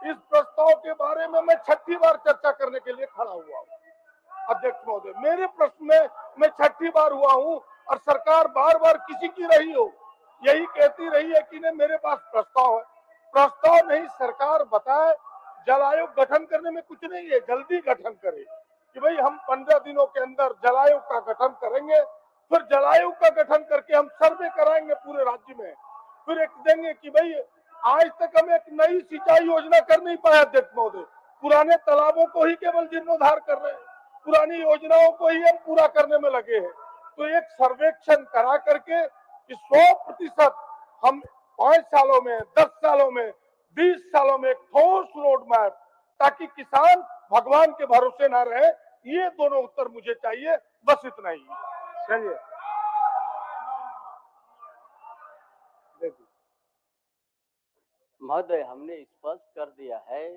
इस प्रस्ताव के बारे में मैं 6ठी बार चर्चा करने के लिए खड़ा हुआ हूँ। अध्यक्ष महोदय, मेरे प्रश्न में मैं 6ठी बार हुआ हूँ और सरकार बार बार किसी की रही हो, यही कहती रही है कि नहीं मेरे पास प्रस्ताव है। प्रस्ताव नहीं, सरकार बताए। जल आयोग गठन करने में कुछ नहीं है, जल्दी गठन करे कि भाई हम 15 दिनों के अंदर जल आयोग का गठन करेंगे। फिर जल आयोग का गठन करके हम सर्वे कराएंगे पूरे राज्य में। फिर एक देंगे कि भाई आज तक हम एक नई सिंचाई योजना कर नहीं पाया अध्यक्ष महोदय, पुराने तालाबों को ही केवल जीर्णोद्धार कर रहे हैं, पुरानी योजनाओं को ही हम पूरा करने में लगे हैं। तो एक सर्वेक्षण करा करके 100% हम 5 सालों में, 10 सालों में, 20 सालों में एक ठोस रोड मैप, ताकि किसान भगवान के भरोसे ना रहे। ये दोनों उत्तर मुझे चाहिए, बस इतना ही। चलिए महोदय, हमने स्पष्ट कर दिया है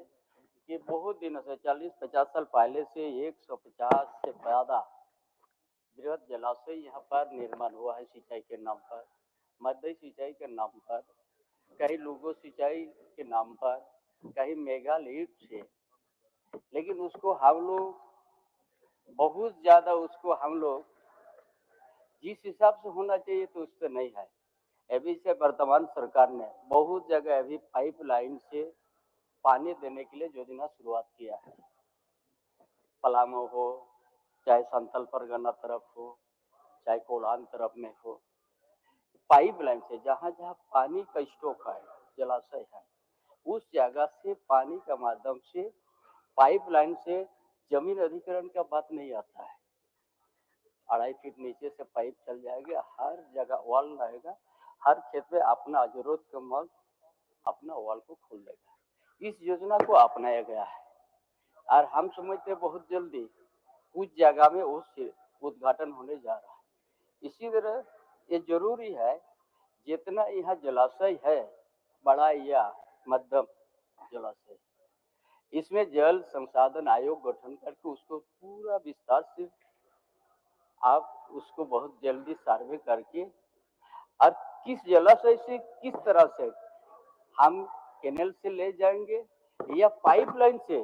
कि बहुत दिनों से 40-50 साल पहले से 150 से ज्यादा बृहद जलाशय यहाँ पर निर्माण हुआ है सिंचाई के नाम पर, मध्य सिंचाई के नाम पर, कहीं लुगो सिंचाई के नाम पर, कहीं मेगालिट से। लेकिन उसको हम लोग बहुत ज्यादा जिस हिसाब से होना चाहिए तो उससे नहीं है। अभी से वर्तमान सरकार ने बहुत जगह अभी पाइपलाइन से पानी देने के लिए योजना शुरुआत किया है। पलामू हो, चाहे संथल परगना तरफ हो, चाहे कोलान तरफ में हो, पाइपलाइन से जहाँ जहाँ पानी का स्टॉक है, जलाशय है, उस जगह से पानी का माध्यम से पाइपलाइन से जमीन अधिग्रहण का बात नहीं आता है। 2.5 फीट नीचे से पाइप चल जाएगा, हर जगह वॉल रहेगा, हर खेत में अपना जरूरत के मग अपना वॉल को खोल देगा। इस योजना को अपनाया गया है और हम समझते बहुत जल्दी कुछ जगह में उस उद्घाटन होने जा रहा है। इसी तरह ये जरूरी है जितना यहाँ जलाशय है, बड़ा या मध्यम जलाशय, इसमें जल संसाधन आयोग गठन करके उसको पूरा विस्तार से आप उसको बहुत जल्दी सर्वे करके और किस जलाशय से किस तरह से हम कैनेल से ले जाएंगे या पाइपलाइन से,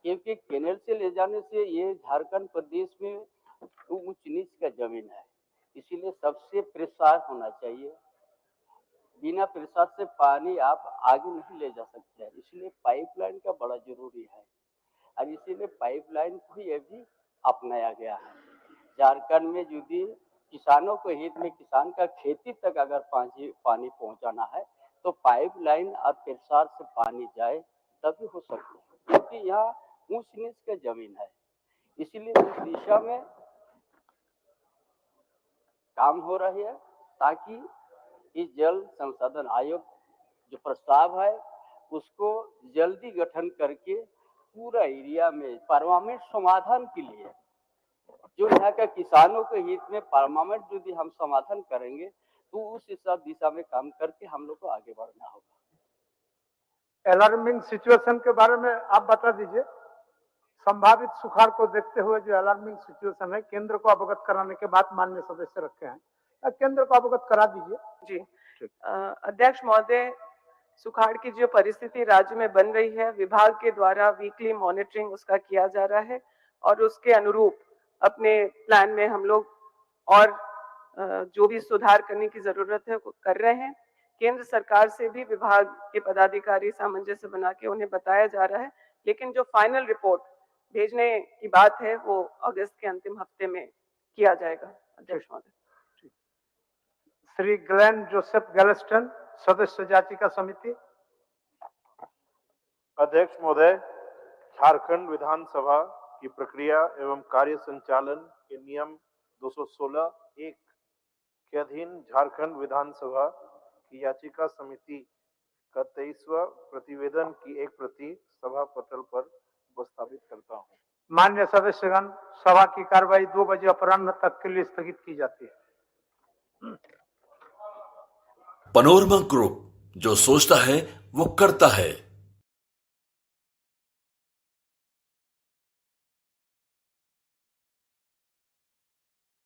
क्योंकि कैनेल से ले जाने से ये झारखंड प्रदेश में ऊंच नीच का जमीन है, इसीलिए सबसे प्रसार होना चाहिए। बिना प्रसार से पानी आप आगे नहीं ले जा सकते हैं, इसलिए पाइपलाइन का बड़ा जरूरी है और इसीलिए पाइपलाइन को ये भी अपनाया गया है। झारखंड में यदि किसानों के हित में किसान का खेती तक अगर पानी पहुंचाना है तो पाइपलाइन और प्रसार से पानी जाए तभी हो सकता है, क्योंकि यहाँ ऊंच नीच का जमीन है, इसीलिए उस दिशा में काम हो रही है ताकि इस जल संसाधन आयोग जो प्रस्ताव है उसको जल्दी गठन करके पूरा एरिया में परमानेंट समाधान के लिए जो यहाँ का किसानों के हित में परमानेंट यदि हम समाधान करेंगे तो उस हिसाब दिशा में काम करके हम लोग को आगे बढ़ना होगा। अलार्मिंग सिचुएशन के बारे में आप बता दीजिए। संभावित सुखाड़ को देखते हुए जो अलार्मिंग सिचुएशन है, केंद्र को अवगत कराने के बाद माननीय सदस्य रखे हैं, केंद्र को अवगत करा दीजिए। जी अध्यक्ष महोदय, सुखाड़ की जो परिस्थिति राज्य में बन रही है, विभाग के द्वारा वीकली मॉनिटरिंग उसका किया जा रहा है और उसके अनुरूप अपने प्लान में हम लोग और जो भी सुधार करने की जरूरत है वो कर रहे हैं। केंद्र सरकार से भी विभाग के पदाधिकारी सामंजस्य बना के उन्हें बताया जा रहा है, लेकिन जो फाइनल रिपोर्ट भेजने की बात है वो अगस्त के अंतिम हफ्ते में किया जाएगा। अध्यक्ष महोदय। श्री ग्लेन जोसेफ गैलेस्टन, सदस्य जाचिका समिति। अध्यक्ष महोदय, झारखंड विधानसभा की प्रक्रिया एवं कार्य संचालन के नियम 216(1) के अधीन झारखंड विधानसभा की याचिका समिति का 23वां प्रतिवेदन की एक प्रति सभा पटल पर उपस्थापित करता हूँ। मान्य सदस्यगण, सभा की कार्रवाई 2 बजे अपराह्न तक के लिए स्थगित की जाती है। पनोरमा ग्रुप, जो सोचता है वो करता है।